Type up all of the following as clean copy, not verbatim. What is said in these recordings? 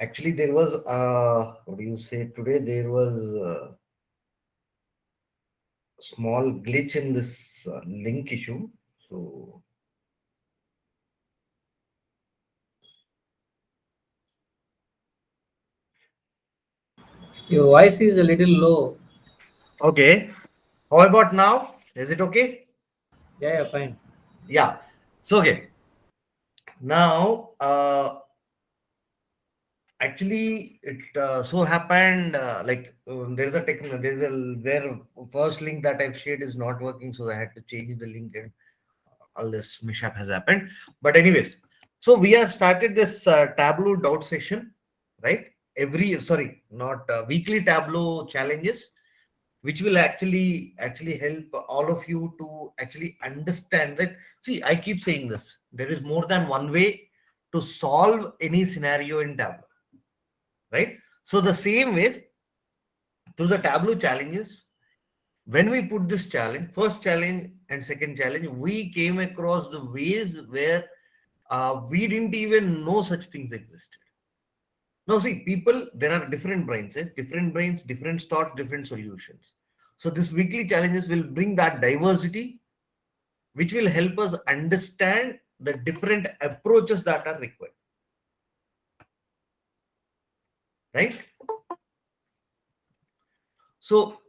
Actually, there was what do you say? Today there was a small glitch in this link issue. So Your voice is a little low. okay. How about now? Is it okay? Yeah, yeah, fine. Yeah. So okay. Now, actually, it so happened there's a there's a their first link that I've shared is not working, so I had to change the link and all this mishap has happened. But anyways, so we have started this Tableau doubt session, right? Every sorry, not weekly Tableau challenges, which will actually help all of you to actually understand that. See, I keep saying this: there is more than one way to solve any scenario in Tableau, right? So the same ways through the Tableau challenges, when we put this challenge, first challenge and second challenge, we came across the ways where we didn't even know such things existed. Now, see, people, there are different brains, eh? Different brains, different thoughts, different solutions. So, this weekly challenges will bring that diversity, which will help us understand the different approaches that are required, right? So,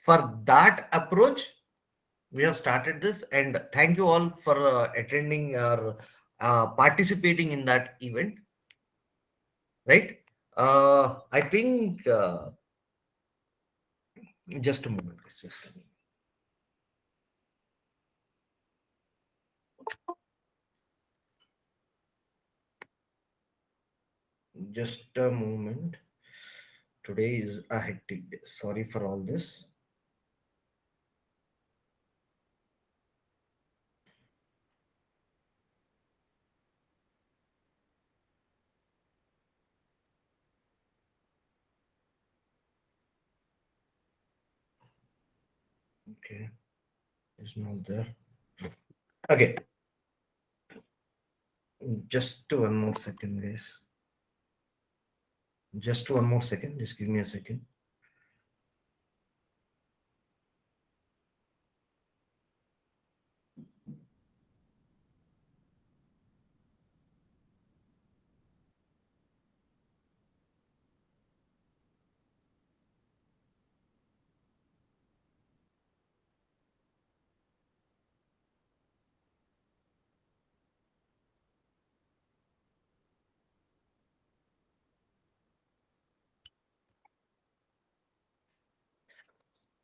for that approach, we have started this, and thank you all for attending or participating in that event, right? I think just a moment, guys, just a moment. Today is a hectic day. Sorry for all this. Okay, it's not there. Okay, just one more second, guys. Just one more second. Just give me a second.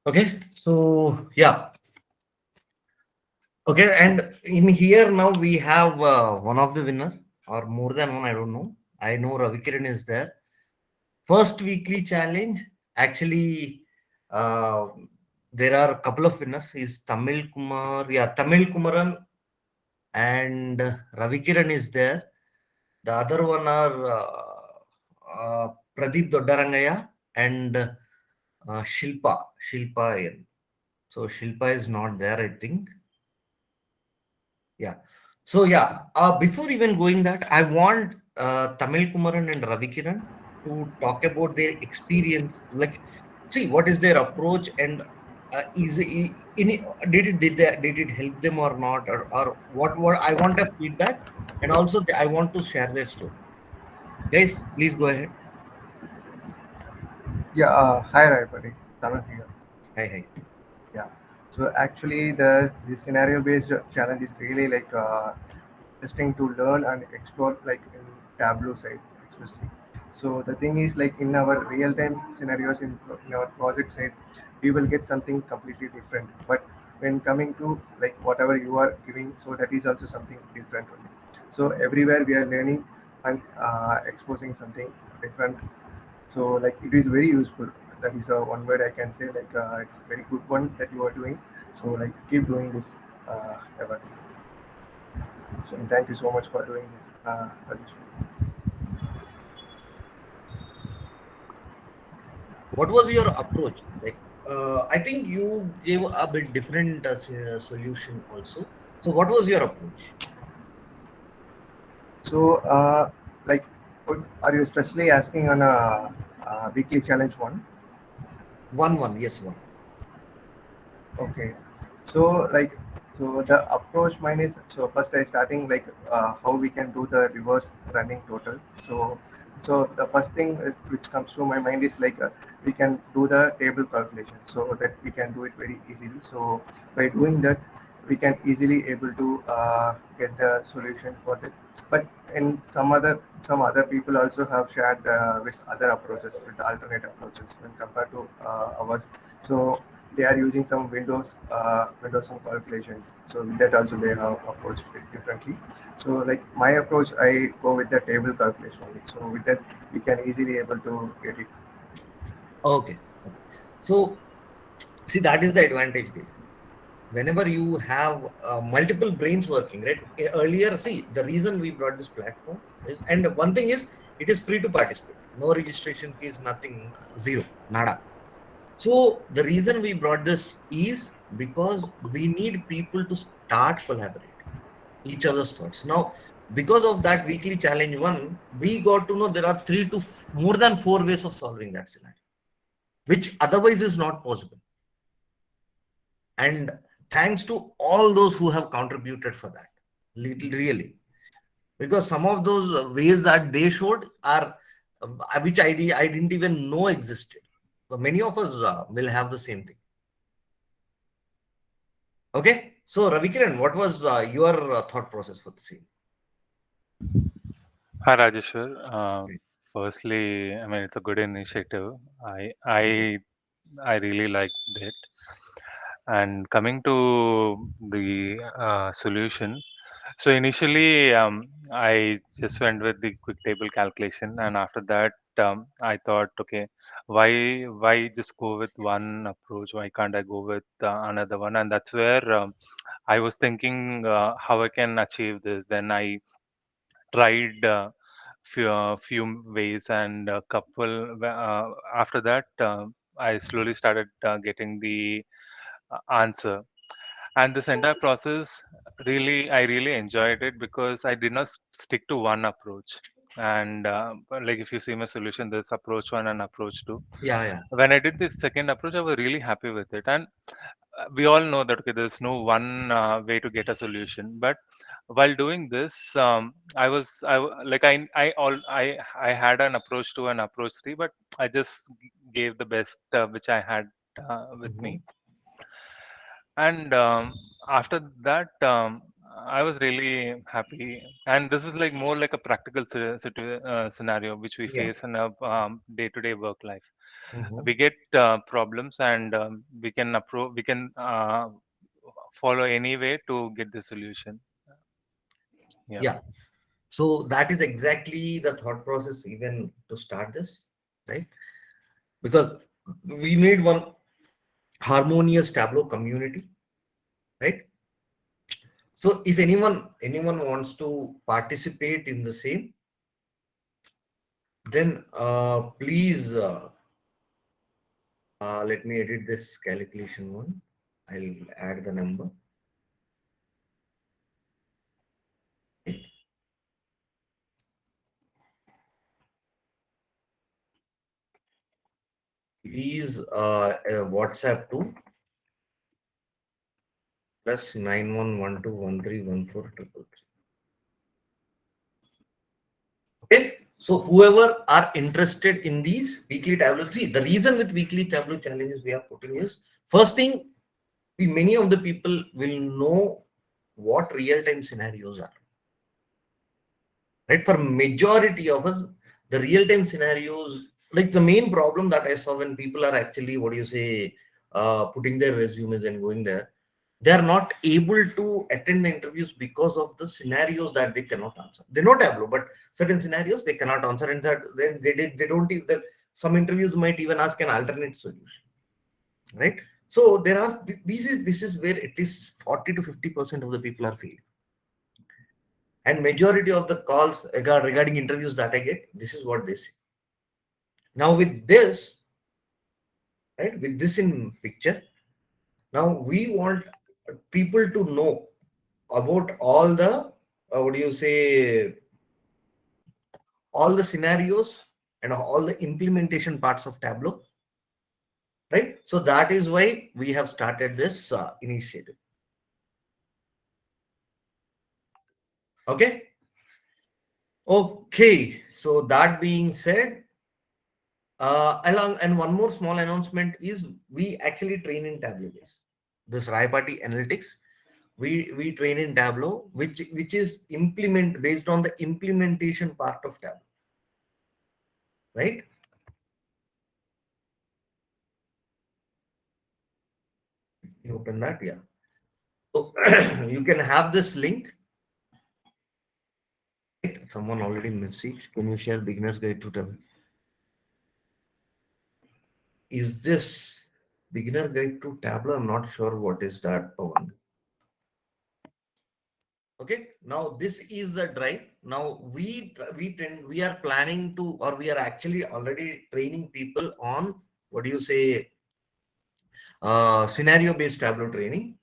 Okay, so yeah. Okay, and in here now we have one of the winner or more than one. I don't know. I know Ravikiran is there. First weekly challenge. Actually, uh, there are a couple of winners. Is Tamil Kumar? Yeah, Tamil Kumaran and Ravikiran is there. The other one are Pradeep Doddarangaya and Shilpa N. So Shilpa is not there, I think. Yeah. So yeah, before even going that, I want Tamil Kumaran and Ravikiran to talk about their experience. Like, see what is their approach and did it help them or not, or what I want a feedback, and also I want to share their story. Guys, please go ahead. Yeah, hi everybody. Tamil here. Hi, hi. Yeah. So actually, the scenario-based challenge is really like interesting to learn and explore, like in Tableau side, especially. So the thing is, like in our real-time scenarios in our project side, we will get something completely different. But when coming to like whatever you are giving, so that is also something different only. So everywhere we are learning and exposing something different, so like it is very useful. That is one word I can say, like it's very good one that you are doing. So like keep doing this ever. So thank you so much for doing this, Rajesh. What was your approach? Like, I think you gave a bit different solution also. So, what was your approach? So like Are you especially asking on a, weekly challenge one? One, yes, one. Okay. So like, so the approach mine is, so first I starting like how we can do the reverse running total. So the first thing which comes to my mind is like we can do the table calculation so that we can do it very easily. So by doing that, we can easily able to get the solution for that. But in some other people also have shared with other approaches, with alternate approaches when compared to ours. So they are using some Windows some calculations. So with that also they have approached it differently. So like my approach, I go with the table calculation only. So with that we can easily able to get it. Okay. Okay. So see, that is the advantage, guys. Whenever you have multiple brains working, right? Earlier, see, the reason we brought this platform is, and one thing is, it is free to participate. No registration fees, nothing, zero, nada. So the reason we brought this is because we need people to start collaborating each other's thoughts. Now, because of that weekly challenge one, we got to know there are three to more than four ways of solving that scenario, which otherwise is not possible. And thanks to all those who have contributed for that, really, because some of those ways that they showed are which I didn't even know existed. So many of us will have the same thing. Okay, so Ravikiran, what was your thought process for the same? Hi, Rajeshwar. Firstly, I mean it's a good initiative. I really liked it. And coming to the solution, so initially I just went with the quick table calculation, and after that I thought, okay, why just go with one approach? Why can't I go with another one? And that's where I was thinking how I can achieve this. Then I tried few ways and a couple after that I slowly started getting the answer, and this entire process really I really enjoyed it because I did not stick to one approach. And but like if you see my solution, there's approach one and approach two. Yeah, yeah. When I did this second approach, I was really happy with it. And we all know that okay, there's no one way to get a solution. But while doing this, like I had an approach to an approach three, but I just gave the best which I had with Mhm. me. And after that, I was really happy. And this is like more like a practical scenario which we Yeah. face in a day-to-day work life. Mhm. We get problems, and we can follow any way to get the solution. Yeah. Yeah. So that is exactly the thought process even to start this, right? Because we need one harmonious Tableau community, right? So if anyone wants to participate in the same, then please let me edit this calculation one. I'll add the number. Please WhatsApp to plus 9112131433. Okay. So whoever are interested in these weekly Tableau, see the reason with weekly Tableau challenges we are putting is first thing, many of the people will know what real-time scenarios are. Right? For majority of us, the real-time scenarios, like the main problem that I saw when people are actually, what do you say, putting their resumes and going there, they are not able to attend the interviews because of the scenarios that they cannot answer. They know Tableau, but certain scenarios they cannot answer, and that then they don't even. Some interviews might even ask an alternate solution, right? So there are this is where at least 40 to 50% of the people are failing, and majority of the calls regarding interviews that I get, this is what they say. Now with this, right, with this in picture, now we want people to know about all the what do you say, all the scenarios and all the implementation parts of Tableau, right? So that is why we have started this initiative. Okay. Okay. So that being said, along and one more small announcement is we actually train in Tableau base. This Raipati Analytics, we train in Tableau, which is implement based on the implementation part of Tableau, right? You open that, yeah. So you can have this link. Right? Someone already messaged. Can you share beginner's guide to Tableau? Is this beginner guide to Tableau? I'm not sure what is that one. Okay, now this is the drive. Now we are planning to, or we are actually already training people on, what do you say, scenario based Tableau training,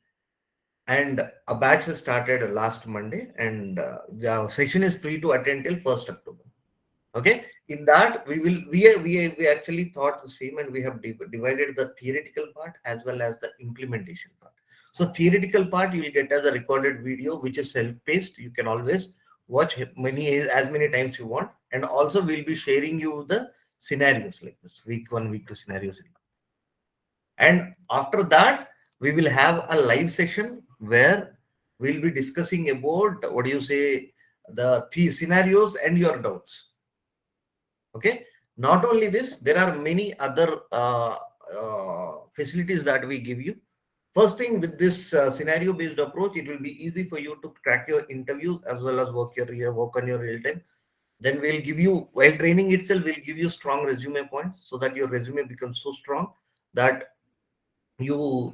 and a batch has started last Monday, and the session is free to attend till 1st October. Okay, in that we actually thought the same, and we have divided the theoretical part as well as the implementation part. So theoretical part you will get as a recorded video, which is self-paced. You can always watch as many times you want, and also we'll be sharing you the scenarios like this, week 1, week 2 scenarios. And after that, we will have a live session where we'll be discussing about, what do you say, the scenarios and your doubts. Okay, not only this, there are many other facilities that we give you. First thing, with this scenario based approach, it will be easy for you to track your interviews as well as work on your real time. Then we'll give you, while training itself, we'll give you strong resume points so that your resume becomes so strong that you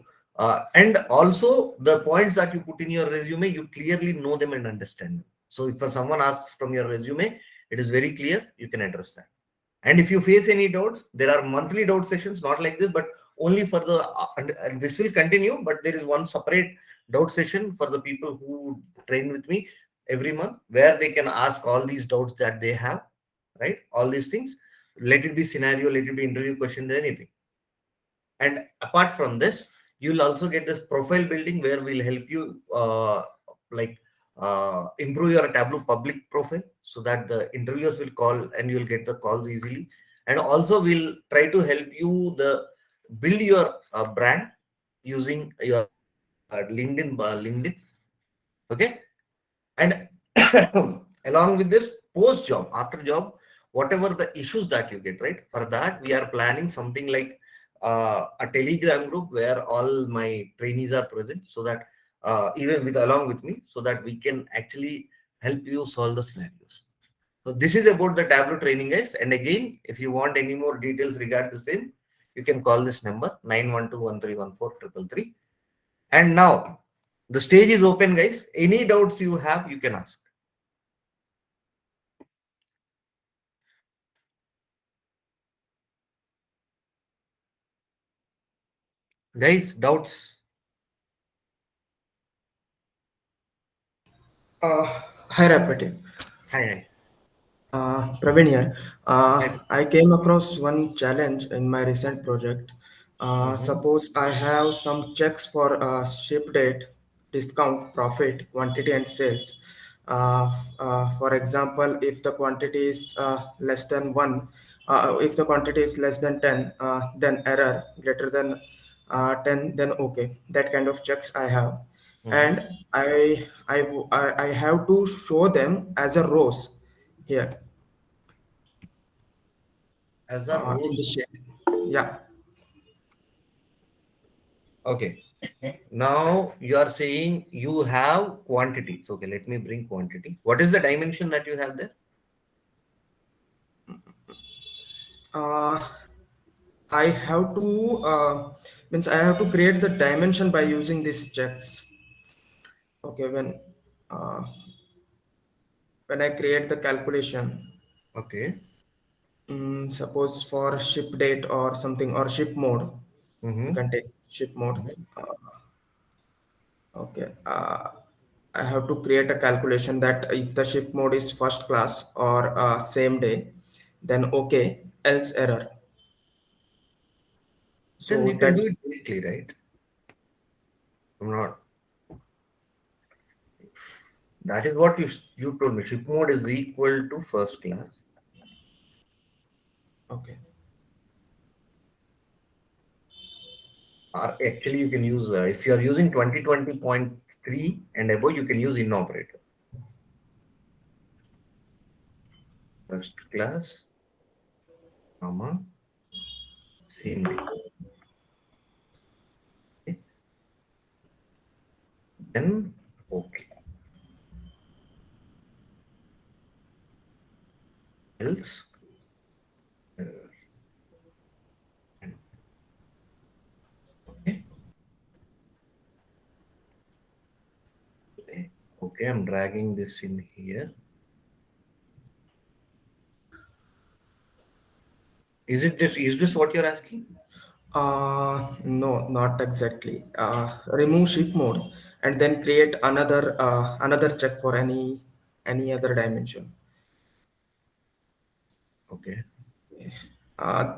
and also the points that you put in your resume, you clearly know them and understand them. So if someone asks from your resume, it is very clear, you can address that. And if you face any doubts, there are monthly doubt sessions, not like this, but only for the, and this will continue, but there is one separate doubt session for the people who train with me every month, where they can ask all these doubts that they have, right? All these things, let it be scenario, let it be interview questions, anything. And apart from this, you'll also get this profile building where we'll help you improve your Tableau public profile so that the interviewers will call and you'll get the calls easily. And also we'll try to help you build your brand using your LinkedIn. Okay. And along with this, post job, after job, whatever the issues that you get, right? For that, we are planning something like a Telegram group where all my trainees are present, so that even along with me, so that we can actually help you solve the scenarios. So this is about the Tableau training, guys. And again, if you want any more details regarding the same, you can call this number 912-1314-333. And now the stage is open, guys. Any doubts you have, you can ask. Guys, doubts? Hi, Rapati. Hi. Praveen here. Hi. I came across one challenge in my recent project. Mhm. Suppose I have some checks for ship date, discount, profit, quantity, and sales. For example, if the quantity is less than 1, if the quantity is less than 10, then error, greater than 10, then okay. That kind of checks I have. Mhm. And I have to show them as a rows here As a in the rows. shape. Yeah. Okay. Now you are saying you have quantity. So, okay, let me bring quantity. What is the dimension that you have there? Uh, I have to means I have to create the dimension by using these checks. Okay, uh, when I create the calculation, Okay. suppose for ship date or something or ship mode, you Mm-hmm. can take ship mode. Mm-hmm. Okay. I have to create a calculation that if the shift mode is first class or same day, then okay, else error. Then So you can that do it directly, right? I'm not. That is what you told me. Ship mode is equal to first class. okay. Or actually, you can use if you are using 2020.3 and above, you can use in operator. First class, comma, same day. Okay. Then okay. Else error. Okay. Okay, I'm dragging this in here. Is this what you're asking? No, not exactly. Remove shift mode and then create another check for any other dimension. Okay.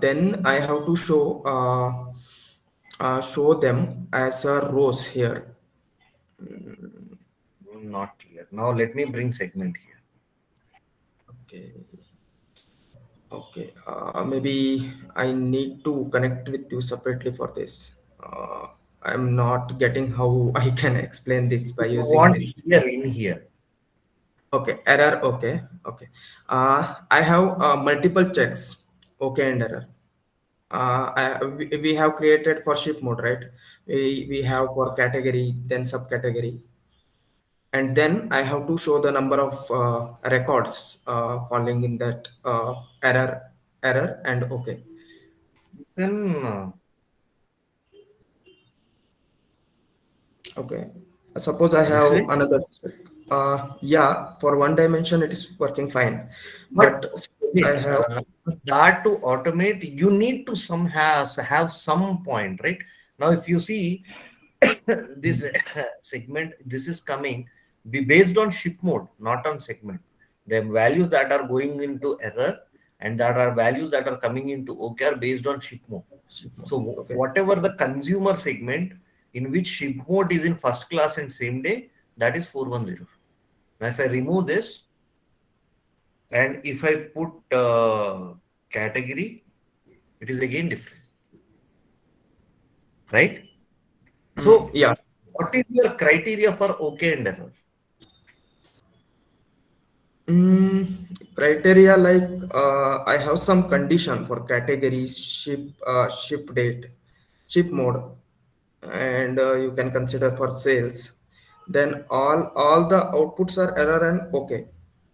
Then I have to show them as a rows here. Not clear. Now let me bring segment here. Okay. Okay. Maybe I need to connect with you separately for this. I'm not getting how I can explain this by You using want this. here in here. Okay, error. Okay, okay. I have multiple checks. Okay, and error. We have created for ship mode, right? We have for category, then subcategory, and then I have to show the number of records falling in that error, and okay. Then Okay. Suppose I this have way. another. Yeah, for one dimension it is working fine, But but suppose I see, have. that to automate, you need to have some point, right? Now, if you see this segment, this is coming be based on ship mode, not on segment. The values that are going into error and that are values that are coming into OK are based on ship mode. Ship mode. So Okay. whatever the consumer segment in which ship mode is in first class and same day, that is 410. Now, if I remove this, and if I put category, it is again different, right? So, Yeah. what is your criteria for OK and error? Criteria like I have some condition for category, ship date, ship mode, and you can consider for sales. Then all the outputs are error and okay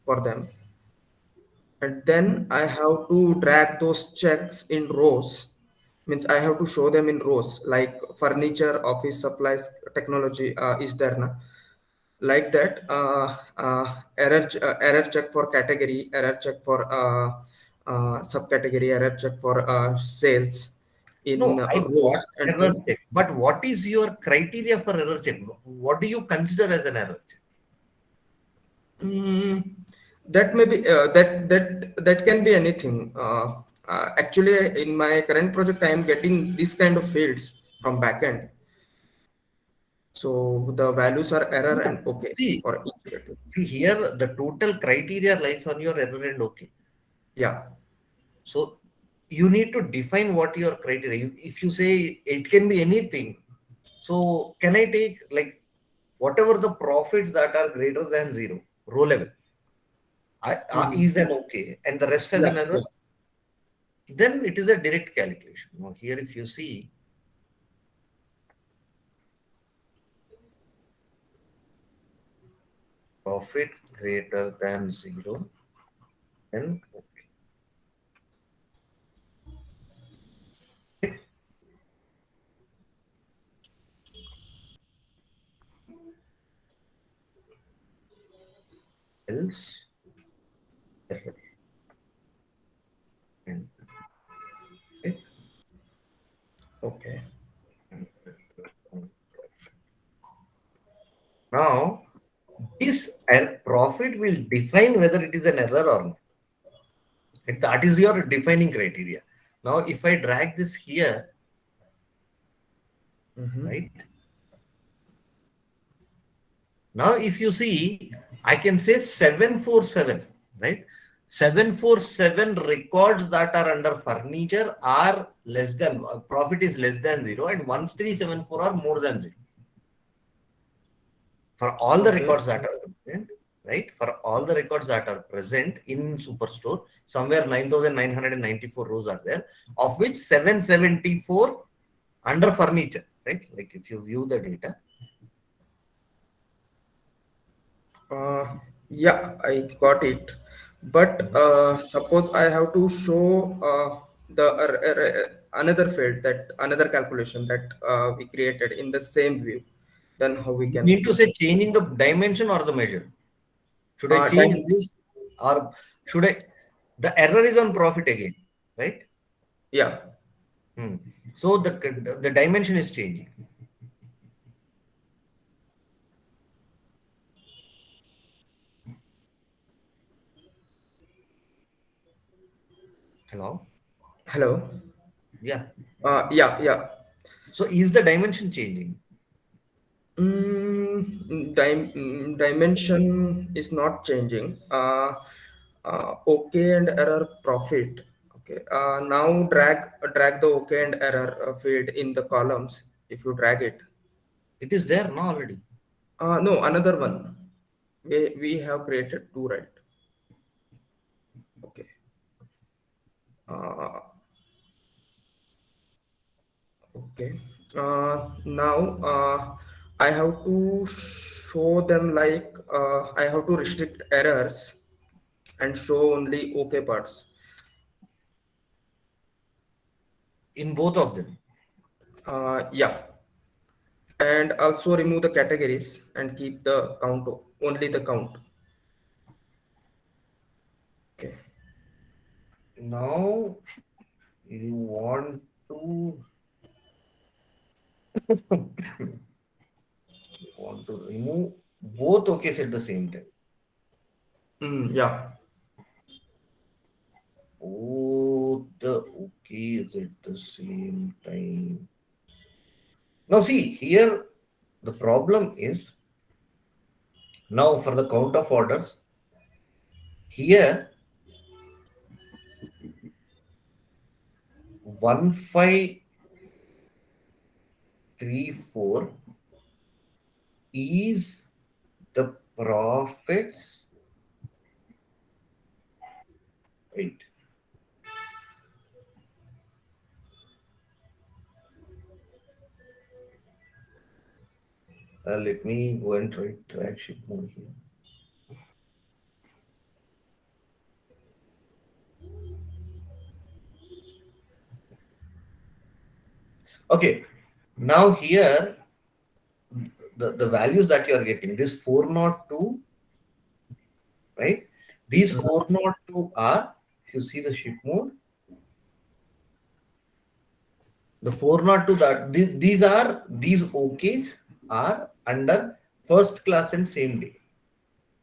for them. And then I have to drag those checks in rows. Means I have to show them in rows like furniture, office supplies, technology is there now. Like that, error check for category, error check for subcategory, error check for sales in No, I got rows, and error then check, but what is your criteria for error check? What do you consider as an error check? mm, that may be that can be anything. Actually, in my current project, I am getting this kind of fields from backend. So the values are error Yeah. and okay See, for each value. see here, the total criteria lies on your error and OK. Yeah. So you need to define what your criteria. If you say it can be anything, so can I take like whatever the profits that are greater than zero, row level, Mhm. is an OK, and the rest has Yeah. an error? Yeah. Then it is a direct calculation. Now here, if you see profit greater than zero, then OK. Else error. And, okay. Okay. Now profit will define whether it is an error or not. That is your defining criteria. Now, if I drag this here, right? Now, if you see, I can say 747, right? 747 records that are under furniture are less than, profit is less than 0, and 1374 are more than 0. For all the records that are present, right? For all the records that are present in Superstore, somewhere 9,994 rows are there, of which 774 under furniture, right? Like if you view the data. Yeah, I got it. But suppose I have to show another field, that another calculation that we created in the same view, then how we You can need to say changing the dimension or the measure. Should I change time? this, or should I? The error is on profit again, right? Yeah. So the dimension is changing. Hello? Hello. Yeah. Yeah. So is the dimension changing? Dimension is not changing. Okay and error profit. Okay. Now drag the okay and error field in the columns. If you drag it. It is there now already. No, another one. We have created two, right? Okay. Okay. Now I have to show them like I have to restrict errors and show only okay parts. In both of them. Yeah. And also remove the categories and keep the count, only the count. Okay. Now you want to remove both okays at the same time. Yeah. Both the okays at the same time. Now see, here the problem is, now for the count of orders, here 1534 is the profits. Wait. Let me go and try track ship mode here. Okay, now here the values that you are getting, this 402, right? These 402 are, if you see the ship mode, the 402 that these okays are under first class and same day.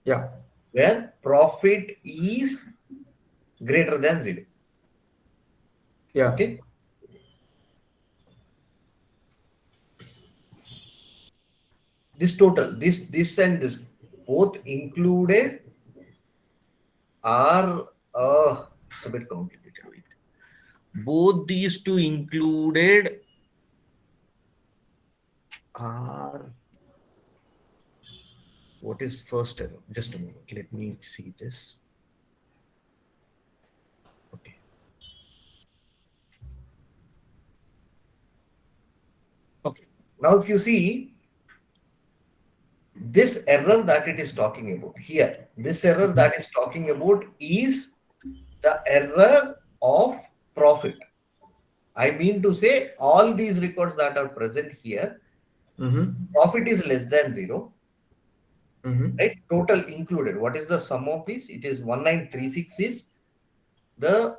Yeah. Where profit is greater than 0. Yeah. Okay. This total, this and this both included are it's a bit complicated. Wait. Both these two included are, what is first error? Just a moment. Let me see this. Okay. Okay. Now, if you see this error that it is talking about here, this error that is talking about is the error of profit. I mean to say all these records that are present here, profit is less than 0. Right? Total included. What is the sum of this? It is 1936 is the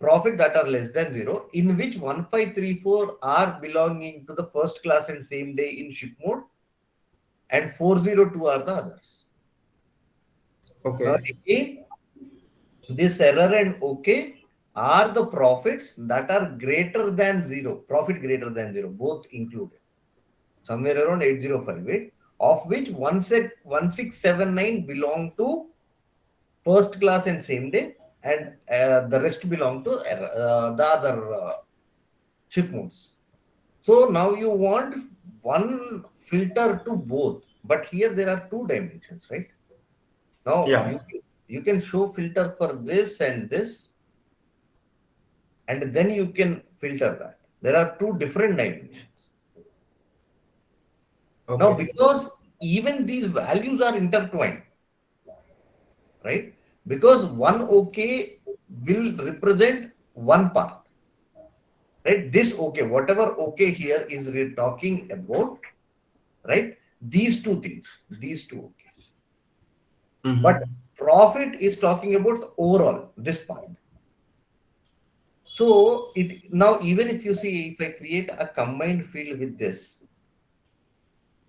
profit that are less than 0, in which 1534 are belonging to the first class and same day in ship mode, and 402 are the others. Now Okay. again, this error and OK are the profits that are greater than zero, profit greater than zero, both included. Somewhere around 8058, of which 1679 belong to first class and same day, and the rest belong to the other ship modes. So now you want one filter to both, but here there are two dimensions, right? Now Yeah. you can show filter for this and this, and then you can filter that. There are two different dimensions. Now, Okay. because even these values are intertwined, right? Because one OK will represent one part, right? This OK, whatever OK here is we're talking about, right? These two things, these two OKs. But profit is talking about the overall, this part. So it now, even if you see, if I create a combined field with this,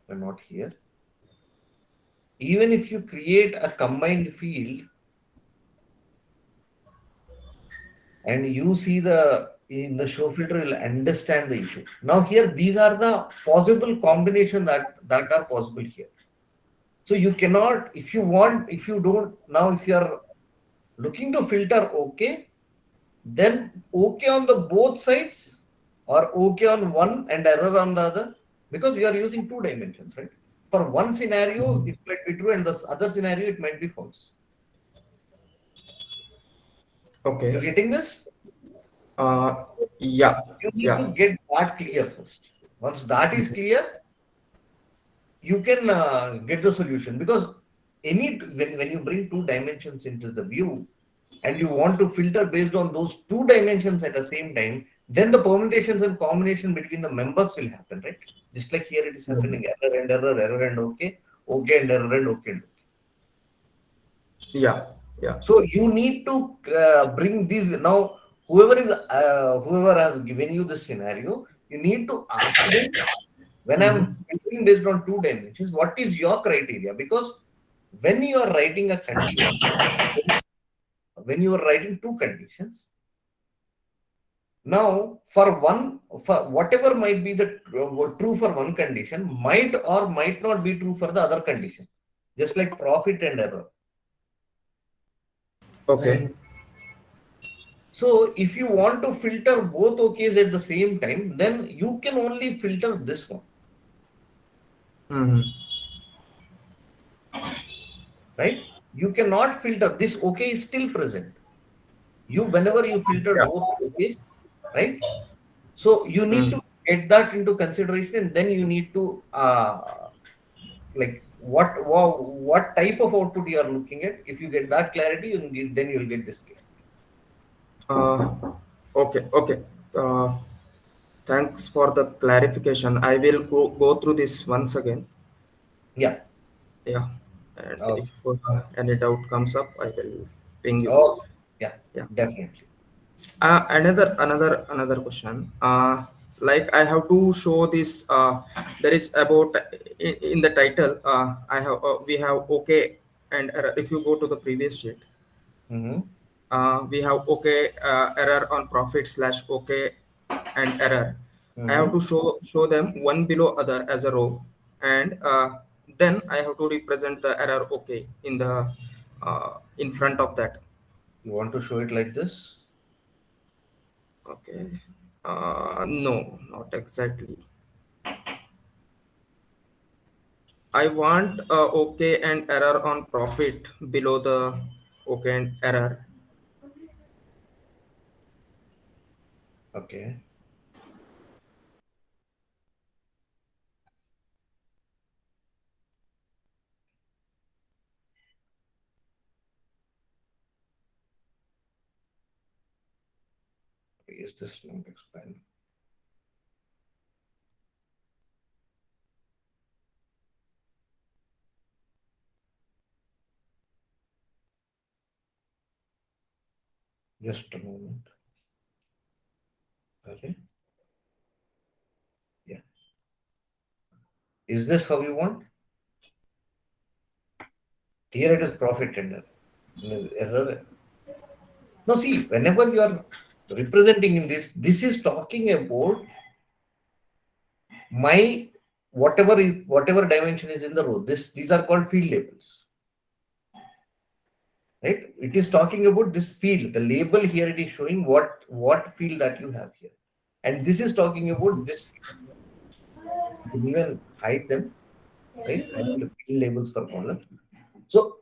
not here, even if you create a combined field and you see the in the show filter, you'll understand the issue. Now here, these are the possible combination that are possible here. So you cannot, if you want, if you don't, now if you are looking to filter OK, then OK on the both sides or OK on one and error on the other, because we are using two dimensions, right? For one scenario, it might be true, and the other scenario, it might be false. Okay. You're getting this? Yeah. You need to Yeah. get that clear first. Once that is clear, you can get the solution, because when you bring two dimensions into the view and you want to filter based on those two dimensions at the same time, then the permutations and combination between the members will happen, right? Just like here it is happening, error and error, error and OK, OK and error and OK and OK. Yeah. Yeah. So you need to bring these now. Whoever has given you this scenario, you need to ask them, when I'm filtering based on two dimensions, what is your criteria? Because when you are writing a condition, when you are writing two conditions, now for whatever might be the true for one condition, might or might not be true for the other condition, just like profit and error. Okay. So if you want to filter both OKs at the same time, then you can only filter this one, right? You cannot filter this OK is still present. Whenever you filter Yeah. both OKs, right? So you need to get that into consideration, and then you need to like what type of output you are looking at. If you get that clarity, then you'll get this clarity. Okay. Okay. Thanks for the clarification. I will go through this once again. Yeah. Yeah. And Oh, if any doubt comes up, I will ping you. oh, yeah, Yeah. definitely. Another question. Like I have to show this. There is about in the title. I have we have OK and error. If you go to the previous sheet, Mm-hmm. we have OK error on profit slash OK and error. I have Mm-hmm. to show them one below other as a row, and then I have to represent the error OK in the in front of that. You want to show it like this? Okay. No, not exactly. I want OK and error on profit below the OK and error. Okay. Is this not expand? Just a moment. Okay. Yeah. Is this how you want? Here it is profit tender. Error. No, see, whenever you are representing in this, this is talking about my whatever dimension is in the row. These are called field labels. Right? It is talking about this field. The label here it is showing what field that you have here. And this is talking about this. You can even hide them, right? And field labels for column. So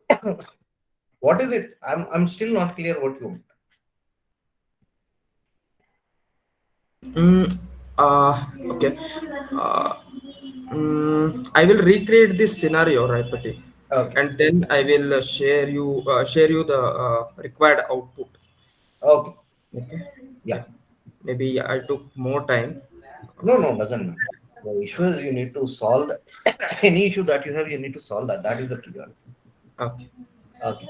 what is it? I'm still not clear what you want. Okay. Uh, I will recreate this scenario, Raipati, Okay. and then I will share you the required output. Okay. Okay. Yeah. Maybe I took more time. No, doesn't matter. The issue is you need to solve any issue that you have, you need to solve that. That is the priority. Okay. Okay.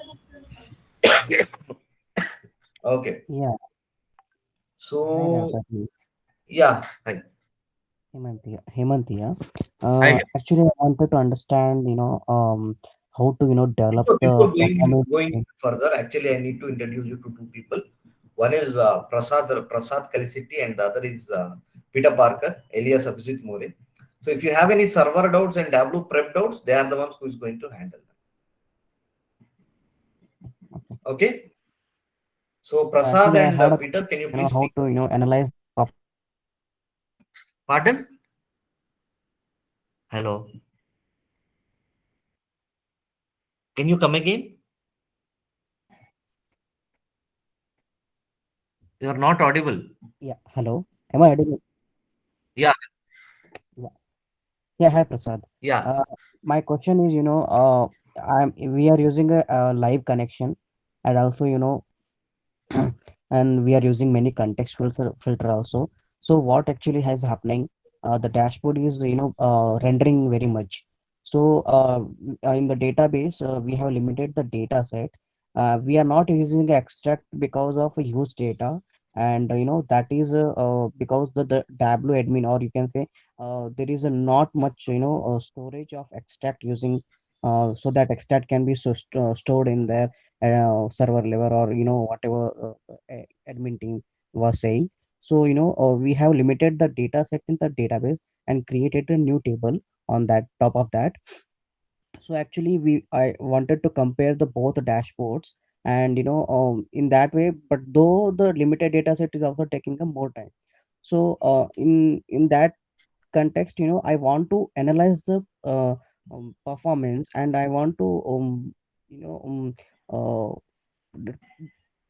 Okay. Yeah, hi So Rampati. yeah. Hi. Hemant here. Hi. Actually, I wanted to understand, how to, develop Before the going performance. further, actually, I need to introduce you to two people. One is Prasad Kalisiti, and the other is Peter Parker, alias Abhijit More. So, if you have any server doubts and Tableau prep doubts, they are the ones who is going to handle them. Okay. So, Prasad Actually, I and had a Peter, question, can you please how speak? to, analyze. Pardon? Hello. Can you come again? You are not audible. Yeah, hello. Am I audible? Yeah. Yeah. Yeah, hi Prasad. Yeah. My question is, we are using a live connection, and also, and we are using many context filter also. So what actually has happening, the dashboard is rendering very much. So in the database, we have limited the data set. We are not using extract because of a huge data, and that is because the Tableau admin, or you can say there is a not much storage of extract using, so that extract can be stored in there server level, or whatever admin team was saying. So we have limited the data set in the database and created a new table on that top of that. So actually I wanted to compare the both dashboards, and in that way, but though the limited data set is also taking a more time. So in that context, I want to analyze the performance, and I want to you know uh, the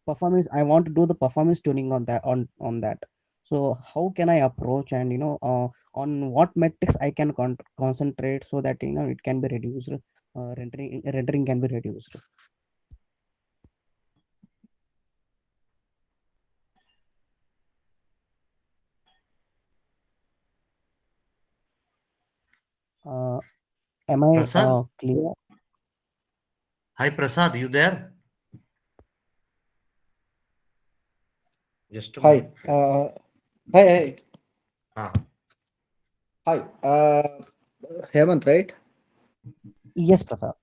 performance, I want to do the performance tuning on that. So how can I approach, and on what metrics I can concentrate, so that it can be reduced, rendering can be reduced. uh, am I Prasad. clear? Hi, Prasad. You there? Just a Hi. minute. Hi. Ah. Hi. Hemant, right? Yes, Prasad.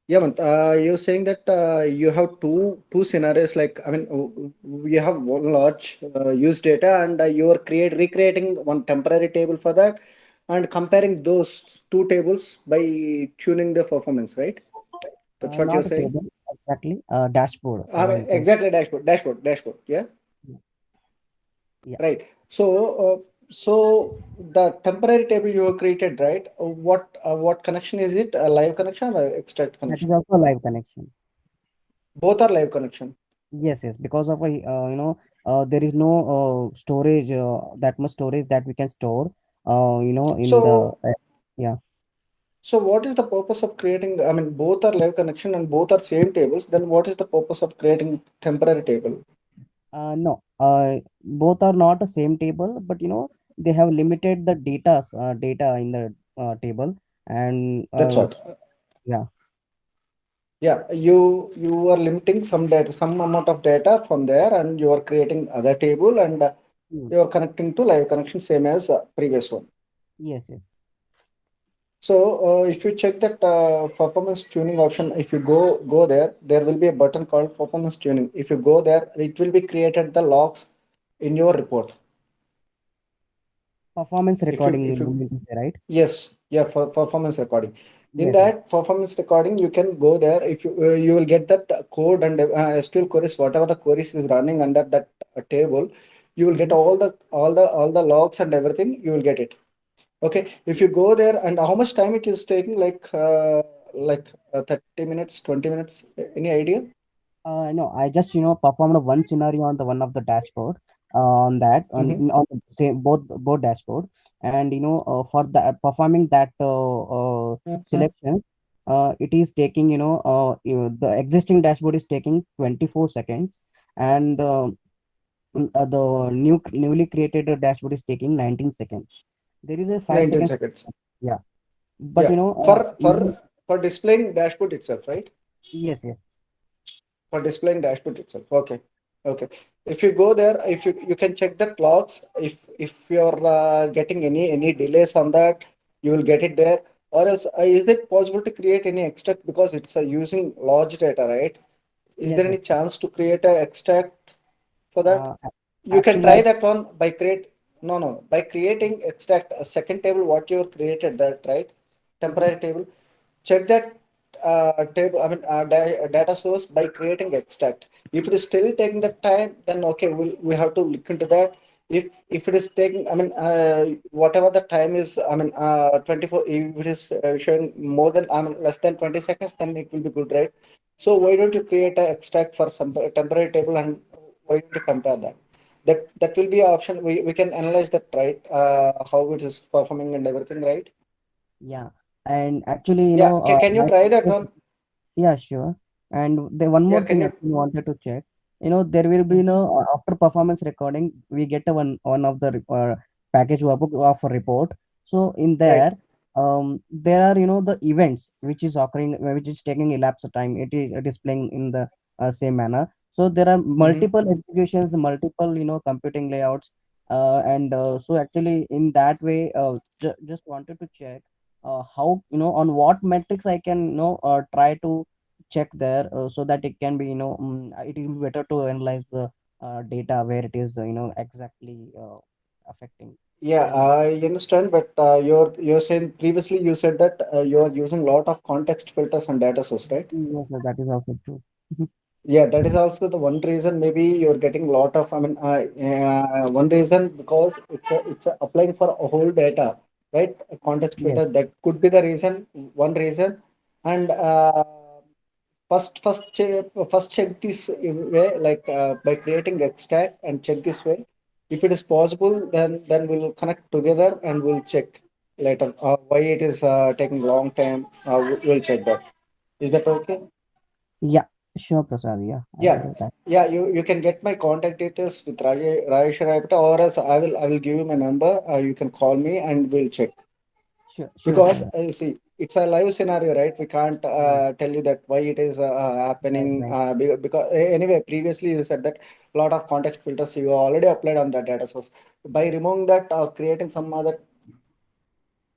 Hemant, you're saying that you have two scenarios. Like, I mean, you have one large use data, and you are recreating one temporary table for that, and comparing those two tables by tuning the performance, right? That's what you're Not a saying. table, exactly, dashboard, you can. Exactly, dashboard. Yeah. Yeah. Right. So the temporary table you have created, right? What connection is it? A live connection or extract That is connection? also a live connection. Both are live connection. Yes, because of a there is no storage, that much storage that we can store, in the So yeah. so what is the purpose of creating? I mean, both are live connection and both are same tables. Then what is the purpose of creating temporary table? No, both are not the same table, but they have limited the data in the table, and That's what. yeah. Yeah, you are limiting some data, some amount of data from there, and you are creating other table, and Hmm. you are connecting to live connection, same as previous one. Yes. So if you check that performance tuning option, if you go there, there will be a button called performance tuning. If you go there, it will be created the logs in your report. Performance If you recording, if you you mean to say, right? Yes, yeah, for performance recording. In Yes, yes. that performance recording, you can go there. If you will get that code and SQL queries, whatever the queries is running under that table, you will get Mhm. all the logs and everything. You will get it. Okay, if you go there, and how much time it is taking, like 30 minutes, 20 minutes, any idea? No, I just performed one scenario on the one of the dashboard on that Mm-hmm. on the same both dashboard, and for the performing that selection, it is taking the existing dashboard is taking 24 seconds, and the newly created dashboard is taking 19 seconds. There is a 5 19 seconds. seconds. Yeah, but Yeah, for even, for displaying dashboard itself, right? yes, yes. For displaying dashboard itself. Okay, okay. If you go there, if you can check the logs. If you're getting any delays on that, you will get it there. Or else, is it possible to create any extract, because it's using large data, right? Is Yes, there any yes. chance to create a extract for that? uh, You can Actually, try that one by create. No, by creating extract a second table what you created that, right? mhm. Temporary table. Check that table, I mean data source by creating extract. If it is still taking the time, then okay, we have to look into that. If it is taking, I mean whatever the time is, I mean 24, if it is showing more than, I mean less than 20 seconds, then it will be good, right? So why don't you create a extract for some temporary table, and why don't you compare that? That will be an option. We can analyze that, right? How it is performing and everything, right? Yeah, and actually, Yeah, can you try that one? yeah, sure. And the one Yeah, more can thing you? actually wanted to check. There will be, Mm. after performance recording, we get a one of the package of a report. So in Right. there, there are the events which is occurring, which is taking elapsed time. It is playing in the same manner. So there are Mm-hmm. multiple executions, multiple computing layouts, and so actually in that way, just wanted to check how on what metrics I can try to check there, so that it can be it will be better to analyze the data where it is exactly affecting. Yeah, So I understand, but you're saying previously you said that you're using a lot of context filters and data source, right? yes, sir, that is also true. Yeah, that is also the one reason. Maybe you're getting a lot of, I mean, one reason, because it's applying for a whole data, right? A context Yes, filter, that could be the reason, one reason. And first check this way, like by creating extract, and check this way. If it is possible, then we'll connect together and we'll check later why it is taking long time. We'll check that. Is that okay? yeah, sure, Prasad. Yeah, I will Yeah, do that. yeah. You can get my contact details with Rajesh Raipata, or else I will give you my number. You can call me and we'll check. Sure, sure, Because sir. see, it's a live scenario, right? We can't Right, tell you that why it is right, happening, right. because anyway, previously you said that a lot of context filters you already applied on that data source. By removing that, creating some other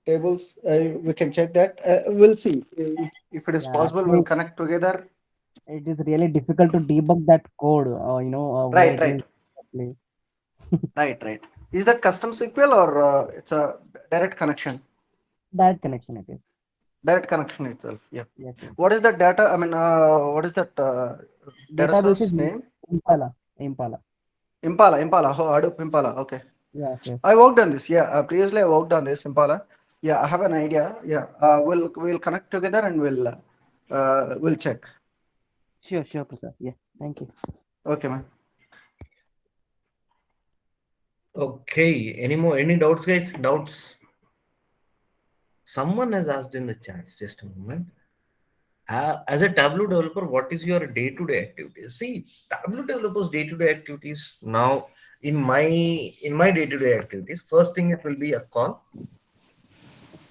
tables, we can check that. We'll see if it is Yeah, possible. We'll actually, connect together. it is really difficult to debug that code. Where Right, it is right, exactly. right. Is that custom SQL, or it's a direct connection? That connection it is. Direct connection itself. Yeah. Yes, yes. What is that data? I mean, what is that data Database is source name? Impala. Impala. Impala. Oh, Hadoop Impala. Okay. Yes, I yes. worked on this. Yeah. Previously, I worked on this Impala. Yeah, I have an idea. Yeah. We'll connect together and we'll check. Sure, sure, Prasad. Yeah, thank you. Okay, man. Okay. Any doubts, guys? Doubts? Someone has asked in the chats. Just a moment. As a Tableau developer, what is your day-to-day activities? See, Tableau developers' day-to-day activities now, in my day-to-day activities, first thing it will be a call,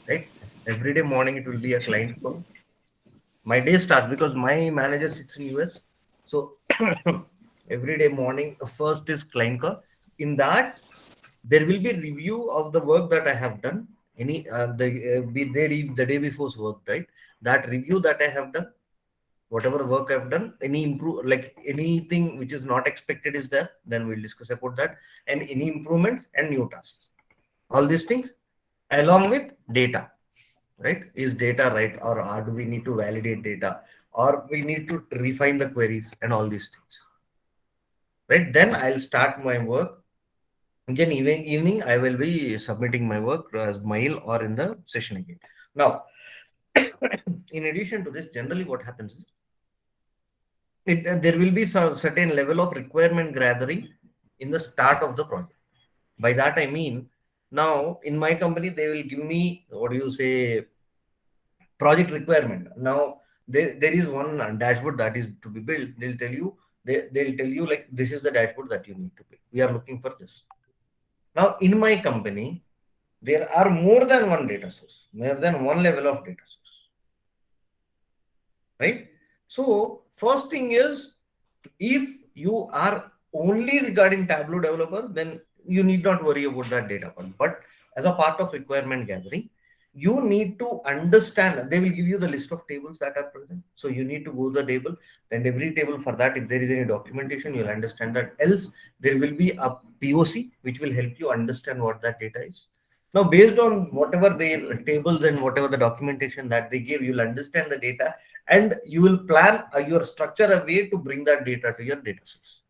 right? Every day morning it will be a client call. My day starts because my manager sits in US, so every day morning first is client call. In that, there will be review of the work that I have done any the day before's work, right? That review that I have done, whatever work I've done, any improve, like anything which is not expected is there, then we'll discuss about that, and any improvements and new tasks. All these things along with data, right? Is data right, or do we need to validate data, or we need to refine the queries and all these things, right? Then I'll start my work. Again, evening I will be submitting my work as mail or in the session again. Now, in addition to this, generally what happens is there will be some certain level of requirement gathering in the start of the project. By that I mean, now in my company they will give me, what do you say, project requirement. Now there is one dashboard that is to be built. They'll tell you, they'll tell you like, this is the dashboard that you need to build. We are looking for this. Now in my company, there are more than one data source, more than one level of data source, right? So first thing is, if you are only regarding Tableau developer, then you need not worry about that data part. But as a part of requirement gathering, you need to understand, they will give you the list of tables that are present. So you need to go to the table, and every table for that, if there is any documentation, you'll understand that. Else there will be a POC which will help you understand what that data is. Now, based on whatever the tables and whatever the documentation that they give, you'll understand the data, and you will plan your structure a way to bring that data to your data source.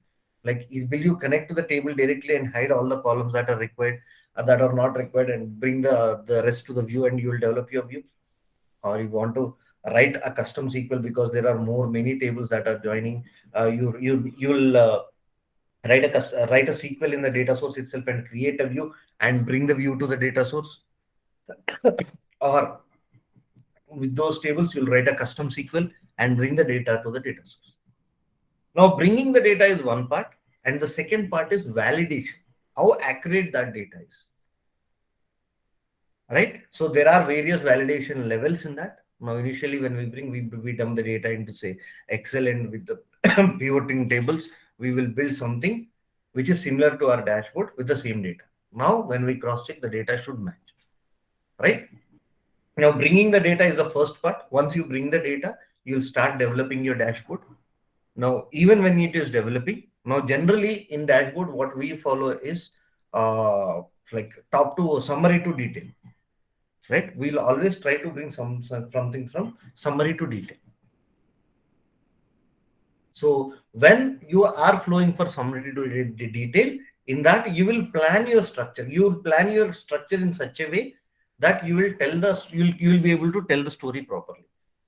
Like, will you connect to the table directly and hide all the columns that are required, that are not required, and bring the rest to the view, and you will develop your view? Or you want to write a custom SQL because there are many tables that are joining? You'll write a SQL in the data source itself and create a view and bring the view to the data source. Or with those tables, you'll write a custom SQL and bring the data to the data source. Now, bringing the data is one part, and the second part is validation, how accurate that data is, right? So there are various validation levels in that. Now, initially when we dump the data into, say, Excel, and with the pivoting tables, we will build something which is similar to our dashboard with the same data. Now, when we cross-check, the data should match, right? Now, bringing the data is the first part. Once you bring the data, you'll start developing your dashboard. Now, even when it is developing, now generally in dashboard, what we follow is like top to summary to detail, right? We'll always try to bring something from summary to detail. So when you are flowing for summary to detail, in that you will plan your structure. You will plan your structure in such a way that you will you will be able to tell the story properly.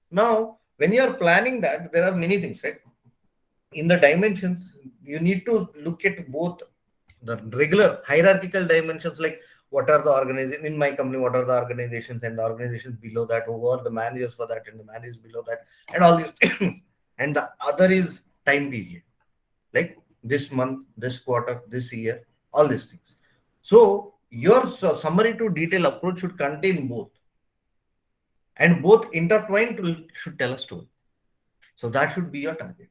Now, when you are planning that, there are many things, right? In the dimensions, you need to look at both the regular hierarchical dimensions, like what are the organizations in my company, what are the organizations, and the organizations below that, who are the managers for that, and the managers below that, and all these things. And the other is time period, like this month, this quarter, this year, all these things. So your summary to detail approach should contain both, and both intertwined should tell a story. So that should be your target.